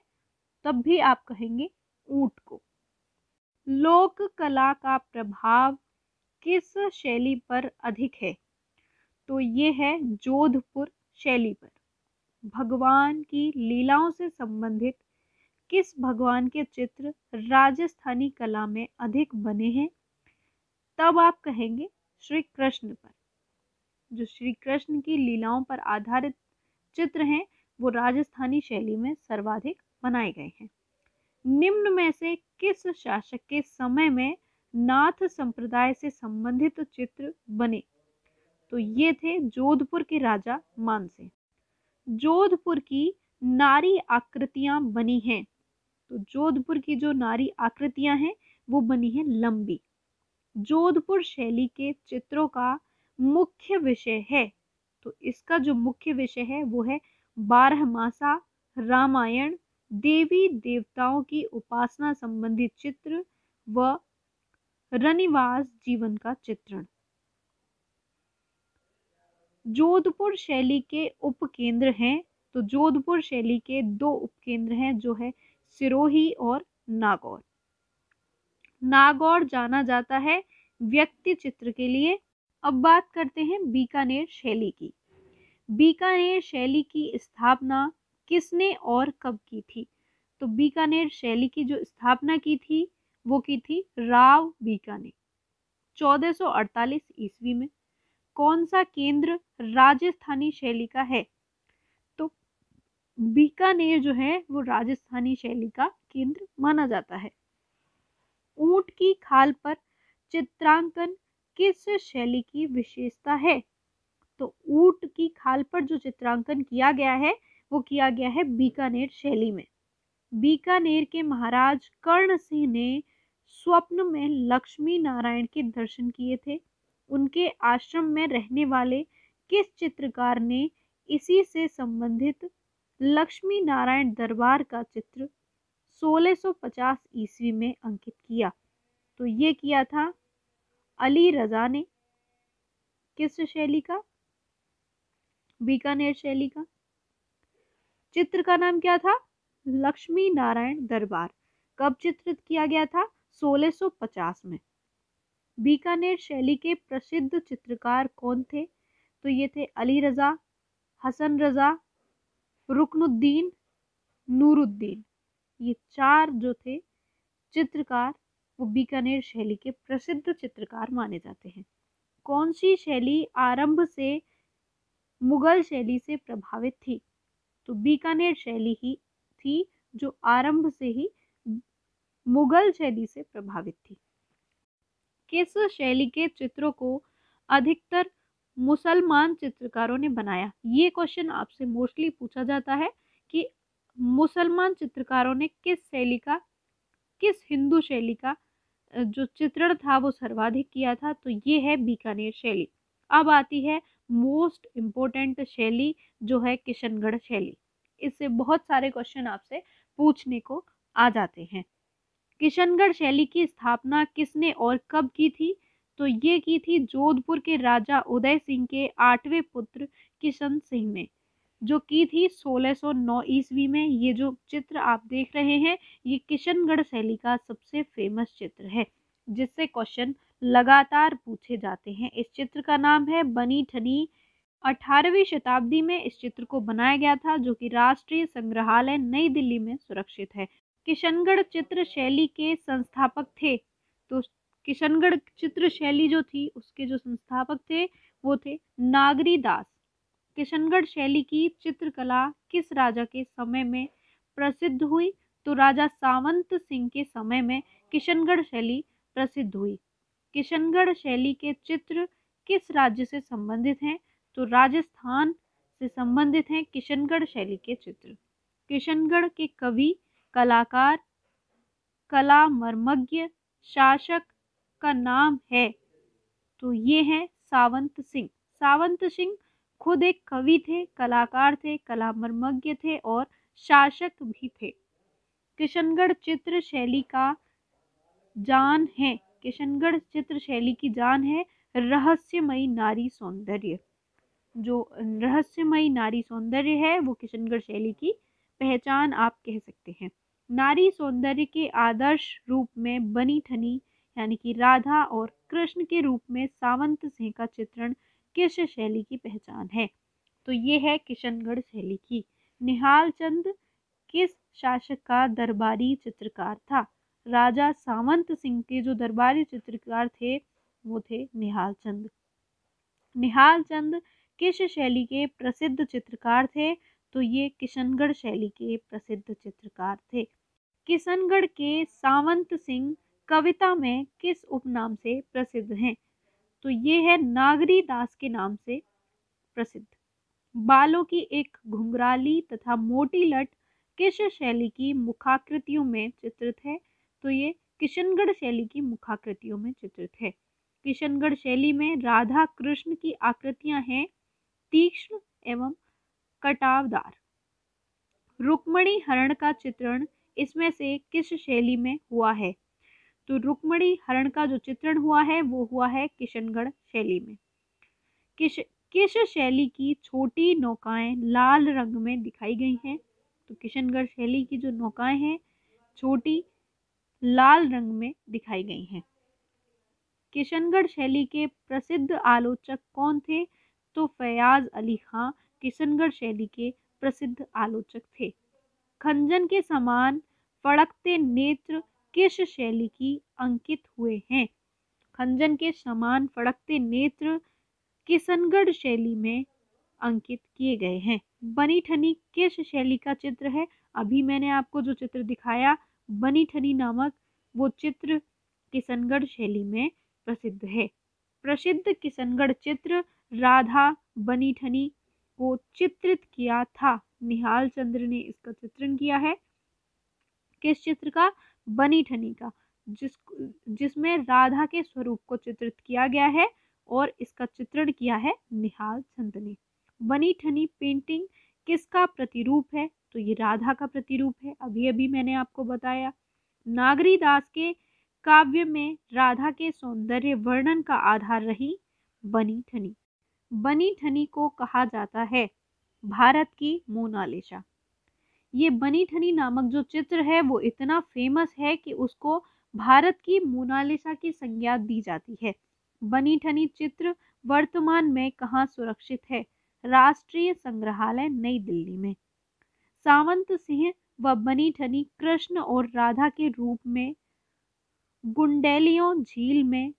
तब भी आप कहेंगे ऊंट को। लोक कला का प्रभाव किस शैली पर अधिक है? तो ये है जोधपुर शैली पर। भगवान की लीलाओं से संबंधित किस भगवान के चित्र राजस्थानी कला में अधिक बने हैं? तब आप कहेंगे श्री कृष्ण पर। जो श्री कृष्ण की लीलाओं पर आधारित चित्र हैं वो राजस्थानी शैली में सर्वाधिक बनाए गए हैं। निम्न में से किस शासक के समय में नाथ संप्रदाय से संबंधित चित्र बने? तो ये थे जोधपुर के राजा मानसिंह। जोधपुर की नारी आकृतियां बनी हैं। तो जोधपुर की जो नारी आकृतियां हैं वो बनी हैं लंबी। जोधपुर शैली के चित्रों का मुख्य विषय है। तो इसका जो मुख्य विषय है वो है बारहमासा, रामायण, देवी देवताओं की उपासना संबंधी चित्र व रनिवास जीवन का चित्रण। जोधपुर शैली के उपकेंद्र हैं। तो जोधपुर शैली के दो उपकेंद्र हैं जो है सिरोही और नागौर। नागौर जाना जाता है व्यक्ति चित्र के लिए। अब बात करते हैं बीकानेर शैली की। बीकानेर शैली की स्थापना किसने और कब की थी? तो बीकानेर शैली की जो स्थापना की थी वो की थी राव बीकानेर 1448 ईस्वी में। कौन सा केंद्र राजस्थानी शैली का है? तो बीकानेर जो है वो राजस्थानी शैली का केंद्र माना जाता है। ऊंट की खाल पर चित्रांकन किस शैली की विशेषता है? तो ऊंट की खाल पर जो चित्रांकन किया गया है वो किया गया है बीकानेर शैली में। बीकानेर के महाराज कर्ण सिंह ने स्वप्न में लक्ष्मी नारायण के दर्शन किए थे। उनके आश्रम में रहने वाले किस चित्रकार ने इसी से संबंधित लक्ष्मी नारायण दरबार का चित्र 1650 ईस्वी में अंकित किया? तो ये किया था अली रजा ने। किस शैली का? बीकानेर शैली का। चित्र का नाम क्या था? लक्ष्मी नारायण दरबार। कब चित्रित किया गया था? 1650 में। बीकानेर शैली के प्रसिद्ध चित्रकार कौन थे? तो ये थे अली रजा, हसन रजा, रुकनुद्दीन, नूरुद्दीन। ये चार जो थे चित्रकार वो बीकानेर शैली के प्रसिद्ध चित्रकार माने जाते हैं। कौन सी शैली आरंभ से मुगल शैली से प्रभावित थी? तो बीकानेर शैली ही थी जो आरंभ से ही मुगल शैली से प्रभावित थी। किस शैली के चित्रों को अधिकतर मुसलमान चित्रकारों ने बनाया? ये क्वेश्चन आपसे मोस्टली पूछा जाता है कि मुसलमान चित्रकारों ने किस शैली का, किस हिंदू शैली का जो चित्रण था वो सर्वाधिक किया था? तो ये है बीकानेर शैली। अब आती है मोस्ट इम्पोर्टेंट शैली जो है किशनगढ़ शैली। इससे बहुत सारे क्वेश्चन आपसे पूछने को आ जाते हैं। किशनगढ़ शैली की स्थापना किसने और कब की थी? तो ये की थी जोधपुर के राजा उदय सिंह के 8वें पुत्र किशन सिंह ने, जो की थी 1609 ईस्वी में। ये जो चित्र आप देख रहे हैं ये किशनगढ़ शैली का सबसे फेमस चित्र है जिससे क्वेश्चन लगातार पूछे जाते हैं। इस चित्र का नाम है बनी ठनी। 18वीं शताब्दी में इस चित्र को बनाया गया था जो कि राष्ट्रीय संग्रहालय नई दिल्ली में सुरक्षित है। किशनगढ़ चित्र शैली के संस्थापक थे। तो किशनगढ़ चित्र शैली जो थी उसके जो संस्थापक थे वो थे नागरी दास। किशनगढ़ शैली की चित्रकला किस राजा के समय में प्रसिद्ध हुई? तो राजा सावंत सिंह के समय में किशनगढ़ शैली प्रसिद्ध हुई। किशनगढ़ शैली के चित्र किस राज्य से संबंधित हैं? तो राजस्थान से संबंधित हैं किशनगढ़ शैली के चित्र। किशनगढ़ के कवि, कलाकार कला मर्मज्ञ शासक का नाम है? तो ये है सावंत सिंह। सावंत सिंह खुद एक कवि थे, कलाकार थे, कला मर्मज्ञ थे और शासक भी थे। किशनगढ़ चित्र शैली का जान है, किशनगढ़ चित्र शैली की जान है रहस्यमयी नारी सौंदर्य। जो रहस्यमयी नारी सौंदर्य है वो किशनगढ़ शैली की पहचान आप कह सकते हैं। नारी सौंदर्य के आदर्श रूप में बनी ठनी यानी कि राधा और कृष्ण के रूप में सावंत सिंह का चित्रण किस शैली की पहचान है? तो ये है किशनगढ़ शैली की। निहाल चंद किस शासक का दरबारी चित्रकार था? राजा सावंत सिंह के जो दरबारी चित्रकार थे वो थे निहाल चंद। निहाल चंद किस शैली के प्रसिद्ध चित्रकार थे? तो ये किशनगढ़ शैली के प्रसिद्ध चित्रकार थे। किशनगढ़ के सावंत सिंह कविता में किस उपनाम से प्रसिद्ध हैं? तो ये है नागरी दास के नाम से प्रसिद्ध। बालों की एक घुंघराली तथा मोटी लट किस शैली की मुखाकृतियों में चित्रित है? तो ये किशनगढ़ शैली की मुखाकृतियों में चित्रित है। किशनगढ़ शैली में राधा कृष्ण की आकृतियां हैं तीक्ष्ण एवं कटावदार। रुक्मणी हरण का चित्रण इसमें से किस शैली में हुआ है? तो रुक्मणी हरण का जो चित्रण हुआ है वो हुआ है किशनगढ़ शैली में। किस शैली की छोटी नौकाएं लाल रंग में दिखाई गई हैं? तो किशनगढ़ शैली की जो नौकाएं हैं छोटी लाल रंग में दिखाई गई हैं। किशनगढ़ शैली के प्रसिद्ध आलोचक कौन थे? तो फयाज अली खां किशनगढ़ शैली के प्रसिद्ध आलोचक थे। खंजन के समान फड़कते नेत्र किस शैली की अंकित हुए हैं? खंजन के समान फड़कते नेत्र किशनगढ़ शैली में अंकित किए गए हैं। बनी ठनी किस शैली का चित्र है? अभी मैंने आपको जो चित्र दिखाया बनी ठनी नामक वो चित्र किशनगढ़ शैली में प्रसिद्ध है। प्रसिद्ध किशनगढ़ चित्र राधा बनी ठनी को चित्रित किया था। निहाल चंद्र ने इसका चित्रण किया है। किस चित्र का? बनी ठनी का, जिसमें राधा के स्वरूप को चित्रित किया गया है और इसका चित्रण किया है निहाल चंद ने। बनी ठनी पेंटिंग किसका प्रतिरूप है? तो ये राधा का प्रतिरूप है, अभी अभी मैंने आपको बताया। नागरी दास के काव्य में राधा के सौंदर्य वर्णन का आधार रही बनी ठनी। बनी ठनी को कहा जाता है भारत की मोनालिसा। ये बनी ठनी नामक जो चित्र है वो इतना फेमस है कि उसको भारत की मोनालिसा की संज्ञा दी जाती है। बनी ठनी चित्र वर्तमान में कहाँ सुरक्षित है? राष्ट्रीय संग्रहालय नई दिल्ली में। सावंत सिंह व बनी ठनी कृष्ण और राधा के रूप में गुंडेलियों झील में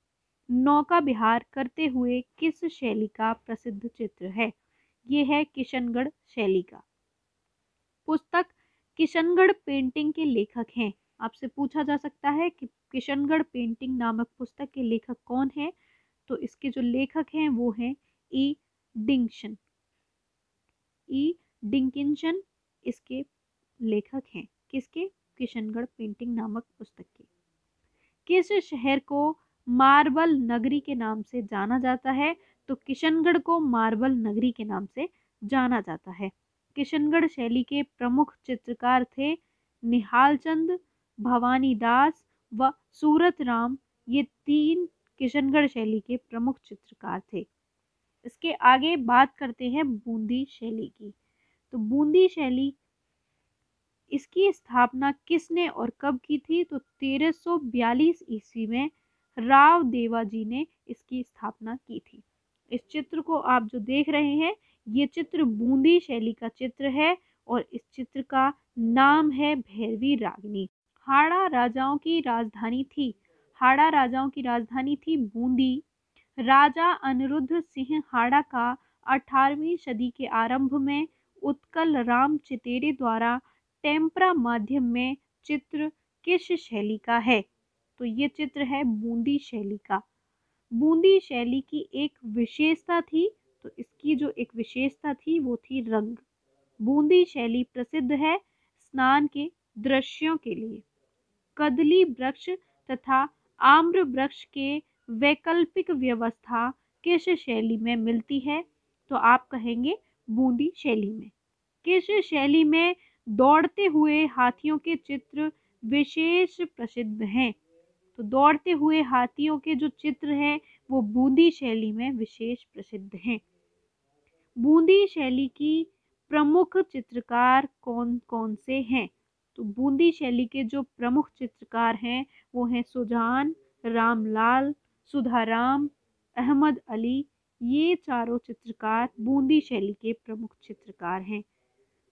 नौका विहार करते हुए किस शैली का प्रसिद्ध चित्र है? ये है किशनगढ़ शैली का। पुस्तक किशनगढ़ पेंटिंग के लेखक हैं। आपसे पूछा जा सकता है कि किशनगढ़ पेंटिंग नामक पुस्तक के लेखक कौन है? तो इसके जो लेखक हैं वो हैं ई डिंक्शन। ई डिंकिंसन इसके लेखक हैं। किसके? किशनगढ़ पेंटिंग नामक पुस्तक के। किस शहर को मार्बल नगरी के नाम से जाना जाता है? तो किशनगढ़ को मार्बल नगरी के नाम से जाना जाता है। किशनगढ़ शैली के प्रमुख चित्रकार थे निहाल चंद, भवानी दास व सूरत राम। ये तीन किशनगढ़ शैली के प्रमुख चित्रकार थे। इसके आगे बात करते हैं बूंदी शैली की। तो बूंदी शैली इसकी स्थापना किसने और कब की थी? तो 1342 ईस्वी में राव देवाजी ने इसकी स्थापना की थी। इस चित्र को आप जो देख रहे हैं ये चित्र बूंदी शैली का चित्र है और इस चित्र का नाम है भैरवी रागनी। हाड़ा राजाओं की राजधानी थी। हाड़ा राजाओं की राजधानी थी बूंदी। राजा अनिरुद्ध सिंह हाड़ा का 18वीं सदी के आरंभ में उत्कल राम चितेरे द्वारा टेम्परा माध्यम में चित्र किस शैली का है? तो ये चित्र है बूंदी शैली का। बूंदी शैली की एक विशेषता थी, तो इसकी जो एक विशेषता थी वो थी रंग। बूंदी शैली प्रसिद्ध है स्नान के दृश्यों के लिए। कदली वृक्ष तथा आम्र वृक्ष के वैकल्पिक व्यवस्था किस शैली में मिलती है? तो आप कहेंगे बूंदी शैली में। किस शैली में दौड़ते हुए हाथियों के चित्र विशेष प्रसिद्ध हैं? तो दौड़ते हुए हाथियों के जो चित्र हैं वो बूंदी शैली में विशेष प्रसिद्ध हैं। बूंदी शैली की प्रमुख चित्रकार कौन कौन से हैं? तो बूंदी शैली के जो प्रमुख चित्रकार हैं वो हैं सुजान, रामलाल, सुधाराम, अहमद अली। ये चारों चित्रकार बूंदी शैली के प्रमुख चित्रकार हैं।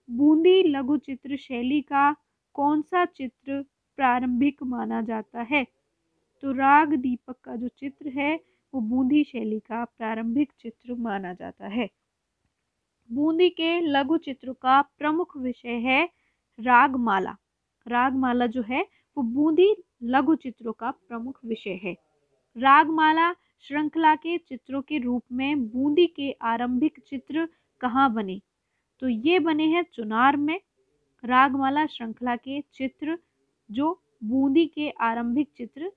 बूंदी लघु चित्र शैली का कौन सा चित्र प्रारंभिक माना जाता है? तो राग दीपक का जो चित्र है वो बूंदी शैली का प्रारंभिक चित्र माना जाता है। बूंदी के लघु चित्रों का प्रमुख विषय है रागमाला। रागमाला जो है वो बूंदी लघु चित्रों का प्रमुख विषय है। रागमाला श्रृंखला के चित्रों के रूप में बूंदी के आरंभिक चित्र कहाँ बने? तो ये बने हैं चुनार में। रागमाला श्रृंखला के चित्र जो बूंदी के आरंभिक चित्र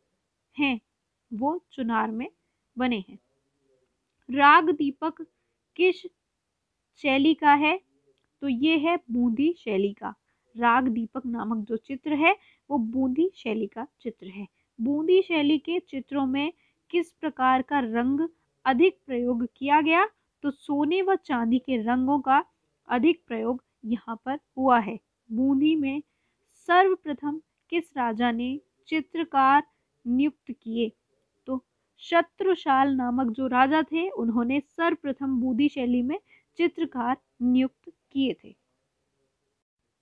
हैं वो चुनार में बने हैं। राग दीपक किस शैली का है? तो ये है बूंदी शैली का। राग दीपक नामक जो चित्र है वो बूंदी शैली का चित्र है। बूंदी शैली के चित्रों में किस प्रकार का रंग अधिक प्रयोग किया गया? तो सोने व चांदी के रंगों का अधिक प्रयोग यहाँ पर हुआ है। बूंदी में सर्वप्रथम किस राजा ने चित्रकार नियुक्त किए? तो शत्रुशाल नामक जो राजा थे उन्होंने सर्वप्रथम बूंदी शैली में चित्रकार नियुक्त किए थे।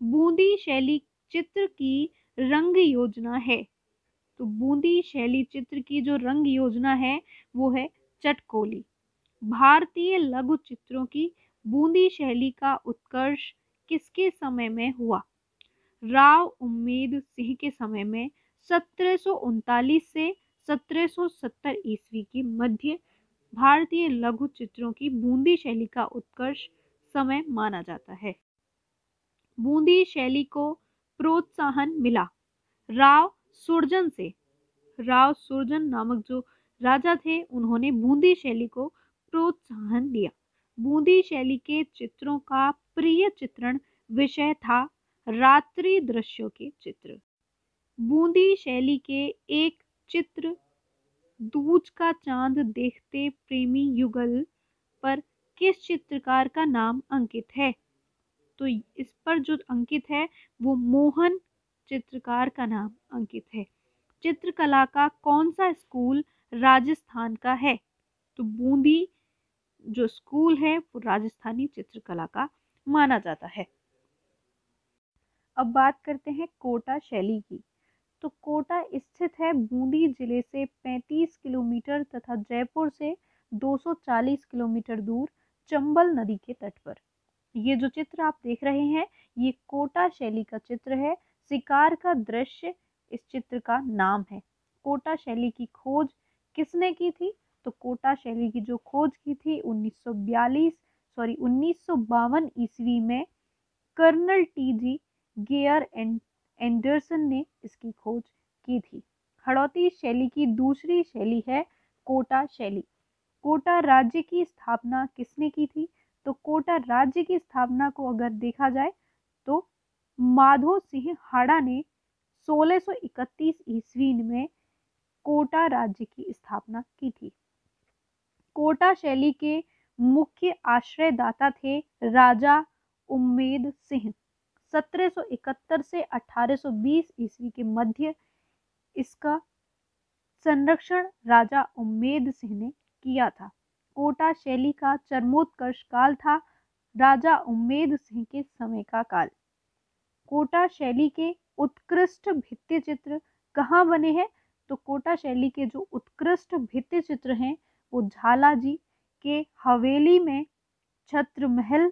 बूंदी शैली चित्र की रंग योजना है। तो बूंदी शैली चित्र की जो रंग योजना है वो है चटकोली। भारतीय लघु चित्रों की बूंदी शैली का उत्कर्ष किसके समय में हुआ? राव उम्मेद सिंह के समय में 1739 से 1770 ईस्वी के मध्य भारतीय लघु चित्रों की बूंदी शैली का उत्कर्ष समय माना जाता है। बूंदी शैली को प्रोत्साहन मिला राव सुरजन से। राव सुरजन नामक जो राजा थे उन्होंने बूंदी शैली को प्रोत्साहन दिया। बूंदी शैली के चित्रों का प्रिय चित्रण विषय था रात्रि दृश्यों के चित्र। बूंदी शैली के एक चित्र दूज का चांद देखते प्रेमी युगल पर किस चित्रकार का नाम अंकित है? तो इस पर जो अंकित है वो मोहन चित्रकार का नाम अंकित है। चित्रकला का कौन सा स्कूल राजस्थान का है? तो बूंदी जो स्कूल है वो राजस्थानी चित्रकला का माना जाता है। अब बात करते हैं कोटा शैली की। तो कोटा स्थित है बूंदी जिले से 35 किलोमीटर तथा जयपुर से 240 किलोमीटर दूर चंबल नदी के तट पर। ये जो चित्र आप देख रहे हैं ये कोटा शैली का चित्र है। शिकार का दृश्य इस चित्र का नाम है। कोटा शैली की खोज किसने की थी? तो कोटा शैली की जो खोज की थी 1952 ईस्वी में कर्नल टी.जी. गेयर एंडरसन ने इसकी खोज की थी। हड़ौती शैली की दूसरी शैली है कोटा शैली। कोटा राज्य की स्थापना किसने की थी? तो कोटा राज्य की स्थापना को अगर देखा जाए तो माधो सिंह हाड़ा ने 1631 ईस्वी में कोटा राज्य की स्थापना की थी। कोटा शैली के मुख्य आश्रयदाता थे राजा उम्मेद सिंह। 1771 से 1820 ईस्वी के मध्य इसका संरक्षण राजा उम्मेद सिंह ने किया था। कोटा शैली का चरमोत्कर्ष काल था राजा उम्मेद सिंह के समय का काल। कोटा शैली के उत्कृष्ट भित्ति चित्र कहाँ बने हैं? तो कोटा शैली के जो उत्कृष्ट भित्ति चित्र हैं वो झालाजी के हवेली में छत्र महल,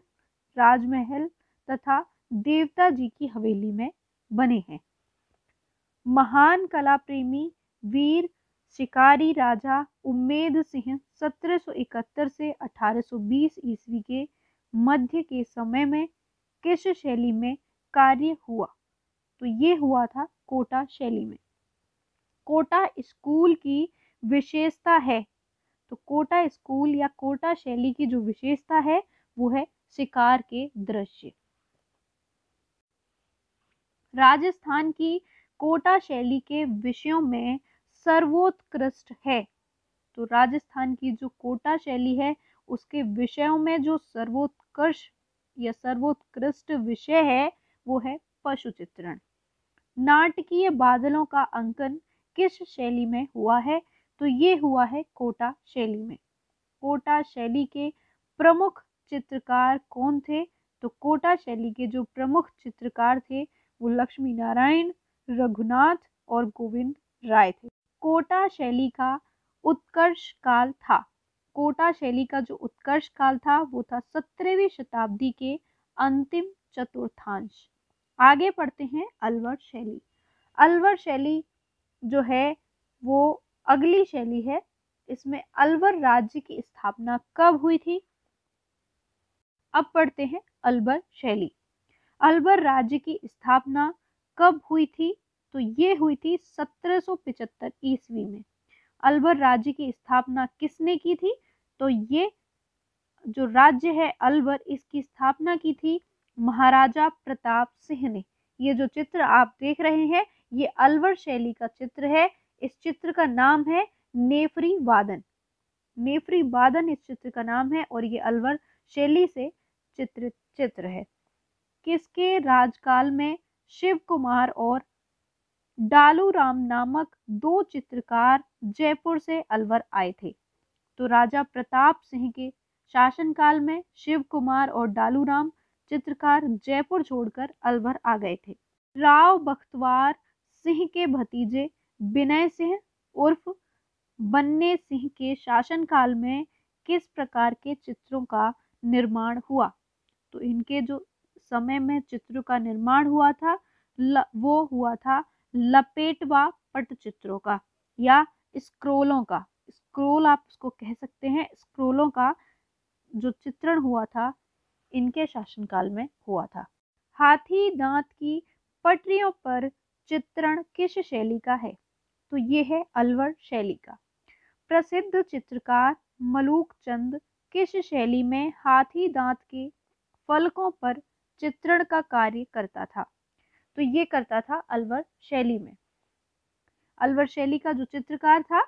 राजमहल तथा देवता जी की हवेली में बने हैं। महान कला प्रेमी वीर शिकारी राजा उम्मेद सिंह 1771 से 1820 ईस्वी के मध्य के समय में किस शैली में कार्य हुआ? तो ये हुआ था कोटा शैली में। कोटा स्कूल की विशेषता है, तो कोटा स्कूल या कोटा शैली की जो विशेषता है वो है शिकार के दृश्य। राजस्थान की कोटा शैली के विषयों में सर्वोत्कृष्ट है, तो राजस्थान की जो कोटा शैली है उसके विषयों में जो सर्वोत्कृष्ट या सर्वोत्कृष्ट विषय है वो है पशु चित्रण। नाटकीय बादलों का अंकन किस शैली में हुआ है, तो ये हुआ है कोटा शैली में। कोटा शैली के प्रमुख चित्रकार कौन थे, तो कोटा शैली के जो प्रमुख चित्रकार थे वो लक्ष्मी नारायण, रघुनाथ और गोविंद राय थे। कोटा शैली का उत्कर्ष काल था, कोटा शैली का जो उत्कर्ष काल था वो था 17वीं शताब्दी के अंतिम चतुर्थांश। आगे पढ़ते हैं अलवर शैली। अलवर शैली जो है वो अगली शैली है। इसमें अलवर राज्य की स्थापना कब हुई थी? अब पढ़ते हैं अलवर शैली। अलवर राज्य की स्थापना कब हुई थी, तो ये हुई थी 1775 ईस्वी में। अलवर राज्य की स्थापना किसने की थी, तो ये जो राज्य है अलवर, इसकी स्थापना की थी महाराजा प्रताप सिंह ने। ये जो चित्र आप देख रहे हैं ये अलवर शैली का चित्र है। इस चित्र का नाम है नेफरी वादन। नेफरी वादन इस चित्र का नाम है और ये अलवर शैली से चित्रित चित्र है। किसके राजकाल में शिव कुमार और डालू राम नामक दो चित्रकार जयपुर से अलवर आए थे, तो राजा प्रताप सिंह के शासनकाल में शिव कुमार और डालू राम चित्रकार जयपुर छोड़कर अलवर आ गए थे। राव बख्तवार सिंह के भतीजे विनय सिंह उर्फ बन्ने सिंह के शासनकाल में किस प्रकार के चित्रों का निर्माण हुआ, तो इनके जो समय में चित्रों का निर्माण हुआ था वो हुआ था लपेटवा पटचित्रों का या स्क्रोलों का। स्क्रोल आप उसको कह सकते हैं। स्क्रोलों का जो चित्रण हुआ था इनके शासनकाल में हुआ था। हाथी दांत की पटरियों पर चित्रण किस शैली का है, तो ये है अलवर शैली का। प्रसिद्ध चित्रकार मलूक चंद किस शैली में हाथी दांत के फलकों पर चित्रण का कार्य करता था, तो ये करता था अलवर शैली में। अलवर शैली का जो चित्रकार था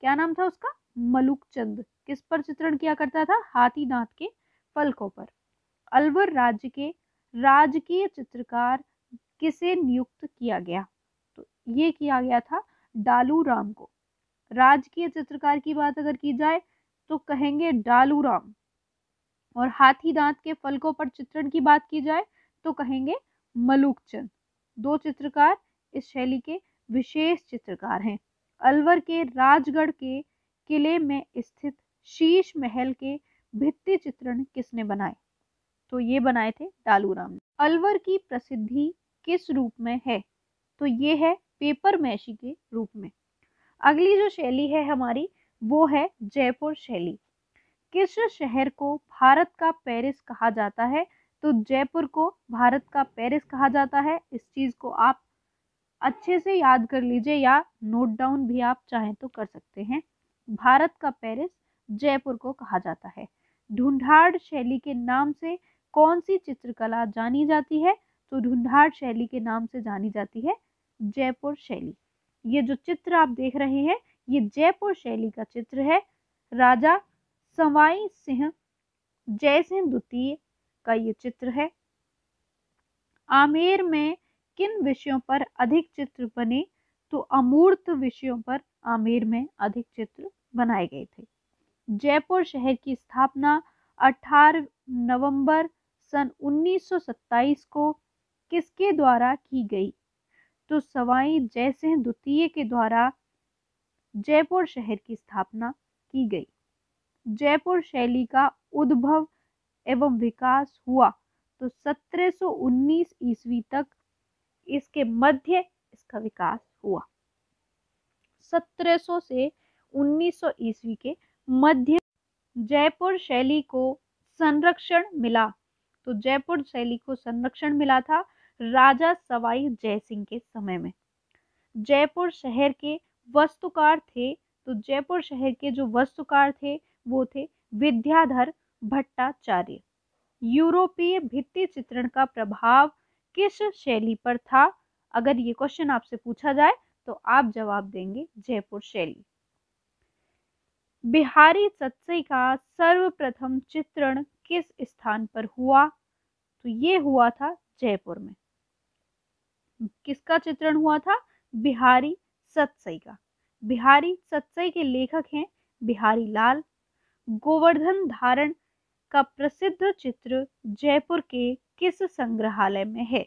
क्या नाम था उसका? मलूक चंद। किस पर चित्रण किया करता था? हाथी दांत के फलकों पर। अलवर राज्य के राजकीय चित्रकार किसे नियुक्त किया गया, तो ये किया गया था डालू राम को। राजकीय चित्रकार की बात अगर की जाए तो कहेंगे डालू राम, और हाथी दांत के फलकों पर चित्रण की बात की जाए तो कहेंगे मलूक चंद। दो चित्रकार इस शैली के विशेष चित्रकार हैं। अलवर के राजगढ़ के किले में स्थित शीश महल के भित्ति चित्रण किसने बनाए, तो ये बनाए थे डालू राम ने। अलवर की प्रसिद्धि किस रूप में है, तो ये है पेपर मैशी के रूप में। अगली जो शैली है हमारी वो है जयपुर शैली। किस शहर को भारत का पेरिस कहा जाता है, तो जयपुर को भारत का पेरिस कहा जाता है। इस चीज को आप अच्छे से याद कर लीजिए या नोट डाउन भी आप चाहें तो कर सकते हैं। भारत का पेरिस जयपुर को कहा जाता है। ढूंढाड़ शैली के नाम से कौन सी चित्रकला जानी जाती है, तो ढूंढाड़ शैली के नाम से जानी जाती है जयपुर शैली। ये जो चित्र आप देख रहे हैं ये जयपुर शैली का चित्र है। राजा सवाई सिंह जयसिंह द्वितीय का ये चित्र है। आमेर में किन विषयों पर अधिक चित्र बने, तो अमूर्त विषयों पर आमेर में अधिक चित्र बनाए गए थे। जयपुर शहर की स्थापना 18 नवंबर सन 1927 को किसके द्वारा की गई, तो सवाई जयसिंह द्वितीय के द्वारा जयपुर शहर की स्थापना की गई। जयपुर शैली का उद्भव एवं विकास हुआ तो 1719 ईस्वी तक इसके मध्य इसका विकास हुआ। 1700 से 1900 ईस्वी के मध्य जयपुर शैली को संरक्षण मिला, तो जयपुर शैली को संरक्षण मिला था राजा सवाई जयसिंह के समय में। जयपुर शहर के वास्तुकार थे, तो जयपुर शहर के जो वास्तुकार थे वो थे विद्याधर भट्टाचार्य। यूरोपीय भित्ति चित्रण का प्रभाव किस शैली पर था? अगर ये क्वेश्चन आपसे पूछा जाए तो आप जवाब देंगे जयपुर शैली। बिहारी सत्सई का सर्वप्रथम चित्रण किस स्थान पर हुआ? तो ये हुआ था जयपुर में। किसका चित्रण हुआ था? बिहारी सत्सई का। बिहारी सत्सई के लेखक हैं बिहारी लाल। गोवर्धन धारण का प्रसिद्ध चित्र जयपुर के किस संग्रहालय में है?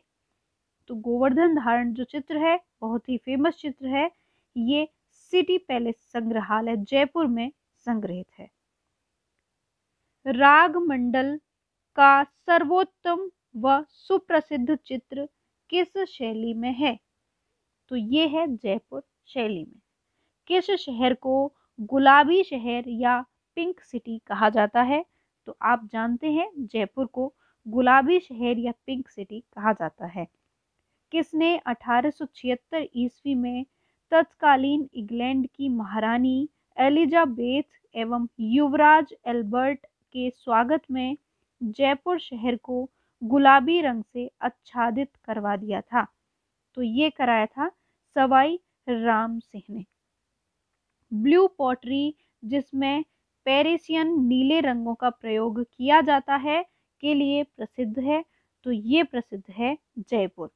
तो गोवर्धन धारण जो चित्र है बहुत ही फेमस चित्र है, ये सिटी पैलेस संग्रहालय जयपुर में संग्रहित है। राग मंडल का सर्वोत्तम व सुप्रसिद्ध चित्र किस शैली में है? तो ये है जयपुर शैली में। किस शहर को गुलाबी शहर या पिंक सिटी कहा जाता है? तो आप जानते हैं जयपुर को गुलाबी शहर या पिंक सिटी कहा जाता है। किसने 1876 ईस्वी में तत्कालीन इंग्लैंड की महारानी एलिजाबेथ एवं युवराज एल्बर्ट के स्वागत में जयपुर शहर को गुलाबी रंग से आच्छादित करवा दिया था? तो ये कराया था सवाई राम सिंह ने। ब्लू पॉटरी, जिसमें पेरिसियन नीले रंगों का प्रयोग किया जाता है, के लिए प्रसिद्ध है? तो ये प्रसिद्ध है जयपुर।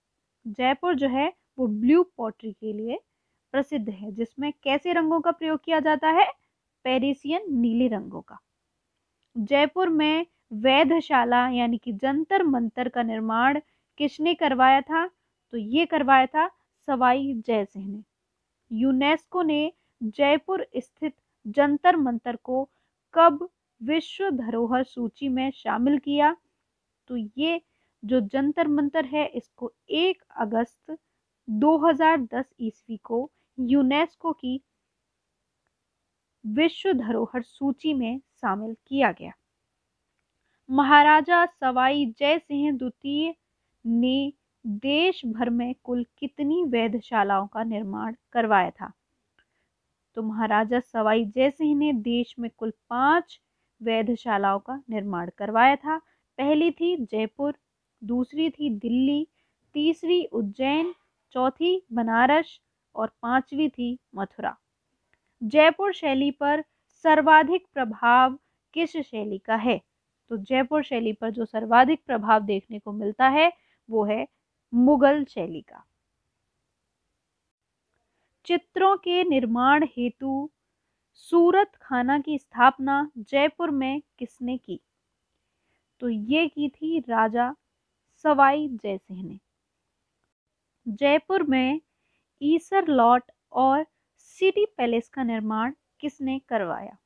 जयपुर जो है वो ब्लू पॉटरी के लिए प्रसिद्ध है, जिसमें कैसे रंगों का प्रयोग किया जाता है? पेरिसियन नीले रंगों का। जयपुर में वेधशाला यानी कि जंतर मंतर का निर्माण किसने करवाया था? तो ये करवाया था सवाई जय सिंह ने। यूनेस्को ने जयपुर स्थित जंतर मंतर को कब विश्व धरोहर सूची में शामिल किया? तो ये जो जंतर मंतर है इसको 1 अगस्त 2010 ईस्वी को यूनेस्को की विश्व धरोहर सूची में शामिल किया गया। महाराजा सवाई जय सिंह द्वितीय ने देश भर में कुल कितनी वेधशालाओं का निर्माण करवाया था? तो महाराजा सवाई जय सिंह ने देश में कुल 5 वेधशालाओं का निर्माण करवाया था। पहली थी जयपुर, दूसरी थी दिल्ली, तीसरी उज्जैन, चौथी बनारस और 5वीं थी मथुरा। जयपुर शैली पर सर्वाधिक प्रभाव किस शैली का है? तो जयपुर शैली पर जो सर्वाधिक प्रभाव देखने को मिलता है वो है मुगल शैली का। चित्रों के निर्माण हेतु सूरत खाना की स्थापना जयपुर में किसने की? तो ये की थी राजा सवाई जय सिंह ने। जयपुर में ईसर लॉट और सिटी पैलेस का निर्माण किसने करवाया?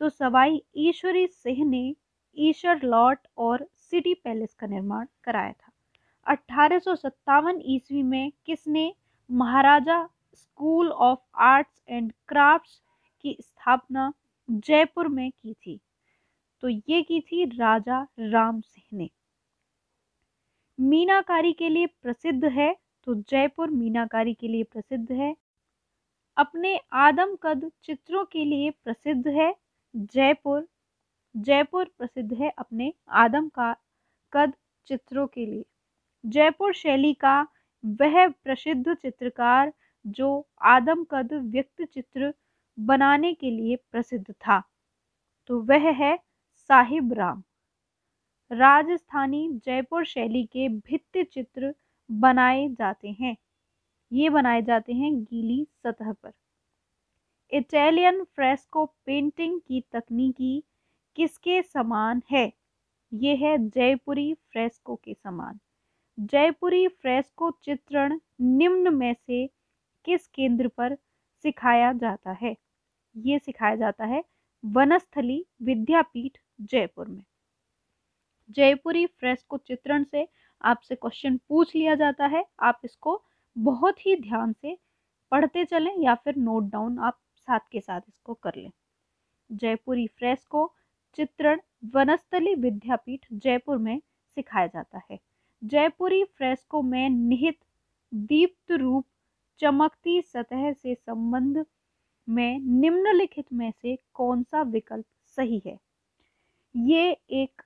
तो सवाई ईश्वरी सिंह ने ईशर लॉट और सिटी पैलेस का निर्माण कराया था। 1857 ईस्वी में किसने Maharaja school of arts and crafts की स्थापना जयपुर में की थी? तो ये की थी राजा राम सिंह ने। मीनाकारी के लिए प्रसिद्ध है? तो जयपुर मीनाकारी के लिए प्रसिद्ध है। अपने आदमकद चित्रों के लिए प्रसिद्ध है जयपुर। जयपुर प्रसिद्ध है अपने आदम का कद चित्रों के लिए। जयपुर शैली का वह प्रसिद्ध चित्रकार जो आदम कद व्यक्ति चित्र बनाने के लिए प्रसिद्ध था, तो वह है साहिब राम। राजस्थानी जयपुर शैली के भित्ति चित्र बनाए जाते हैं, ये बनाए जाते हैं गीली सतह पर। इटालियन फ्रेस्को पेंटिंग की तकनीकी किसके समान है? ये है जयपुरी फ्रेस्को के समान। जयपुरी फ्रेस्को चित्रण निम्न में से किस केंद्र पर सिखाया जाता है? ये सिखाया जाता है वनस्थली विद्यापीठ जयपुर में। जयपुरी फ्रेस्को चित्रण से आपसे क्वेश्चन पूछ लिया जाता है, आप इसको बहुत ही ध्यान से पढ़ते चलें या फिर नोट डाउन आप साथ के साथ इसको कर लें। जयपुरी फ्रेस्को चित्रण वनस्थली विद्यापीठ जयपुर में सिखाया जाता है। जयपुरी फ्रेस्को में निहित दीप्त रूप चमकती सतह से संबंध में निम्नलिखित में से कौन सा विकल्प सही है? ये एक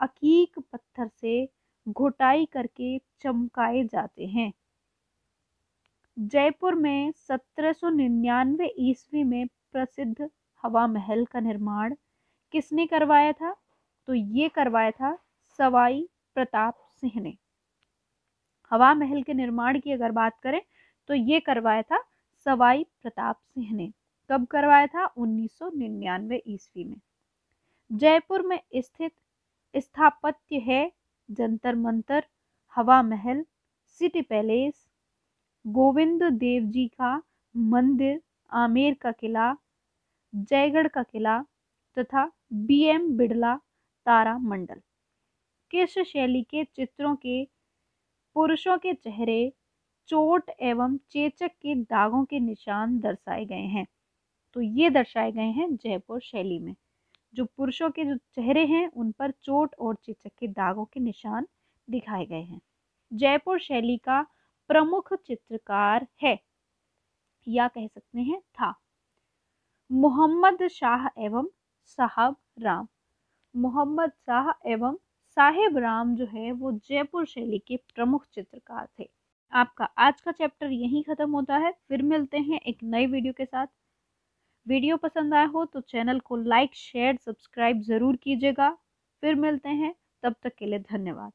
अकीक पत्थर से घुटाई करके चमकाए जाते हैं। जयपुर में 1799 ईस्वी में प्रसिद्ध हवा महल का निर्माण किसने करवाया था? तो ये करवाया था सवाई प्रताप सिंह ने। हवा महल के निर्माण की अगर बात करें तो ये करवाया था सवाई प्रताप सिंह ने। कब करवाया था? 1999 ईस्वी में। जयपुर में स्थित स्थापत्य है जंतर मंतर, हवा महल, सिटी पैलेस, गोविंद देव जी का मंदिर, आमेर का किला, जयगढ़ का किला तथा BM बिड़ला तारा मंडल। किस शैली के चित्रों के पुरुषों के चेहरे चोट एवं चेचक के दागों के निशान दर्शाए गए हैं? तो ये दर्शाए गए हैं जयपुर शैली में। जो पुरुषों के जो चेहरे हैं उन पर चोट और चेचक के दागों के निशान दिखाए गए हैं। जयपुर शैली का प्रमुख चित्रकार है या कह सकते हैं था मोहम्मद शाह एवं साहब राम। मोहम्मद शाह एवं साहिब राम जो है वो जयपुर शैली के प्रमुख चित्रकार थे। आपका आज का चैप्टर यहीं खत्म होता है। फिर मिलते हैं एक नई वीडियो के साथ। वीडियो पसंद आया हो तो चैनल को लाइक, शेयर, सब्सक्राइब जरूर कीजिएगा। फिर मिलते हैं, तब तक के लिए धन्यवाद।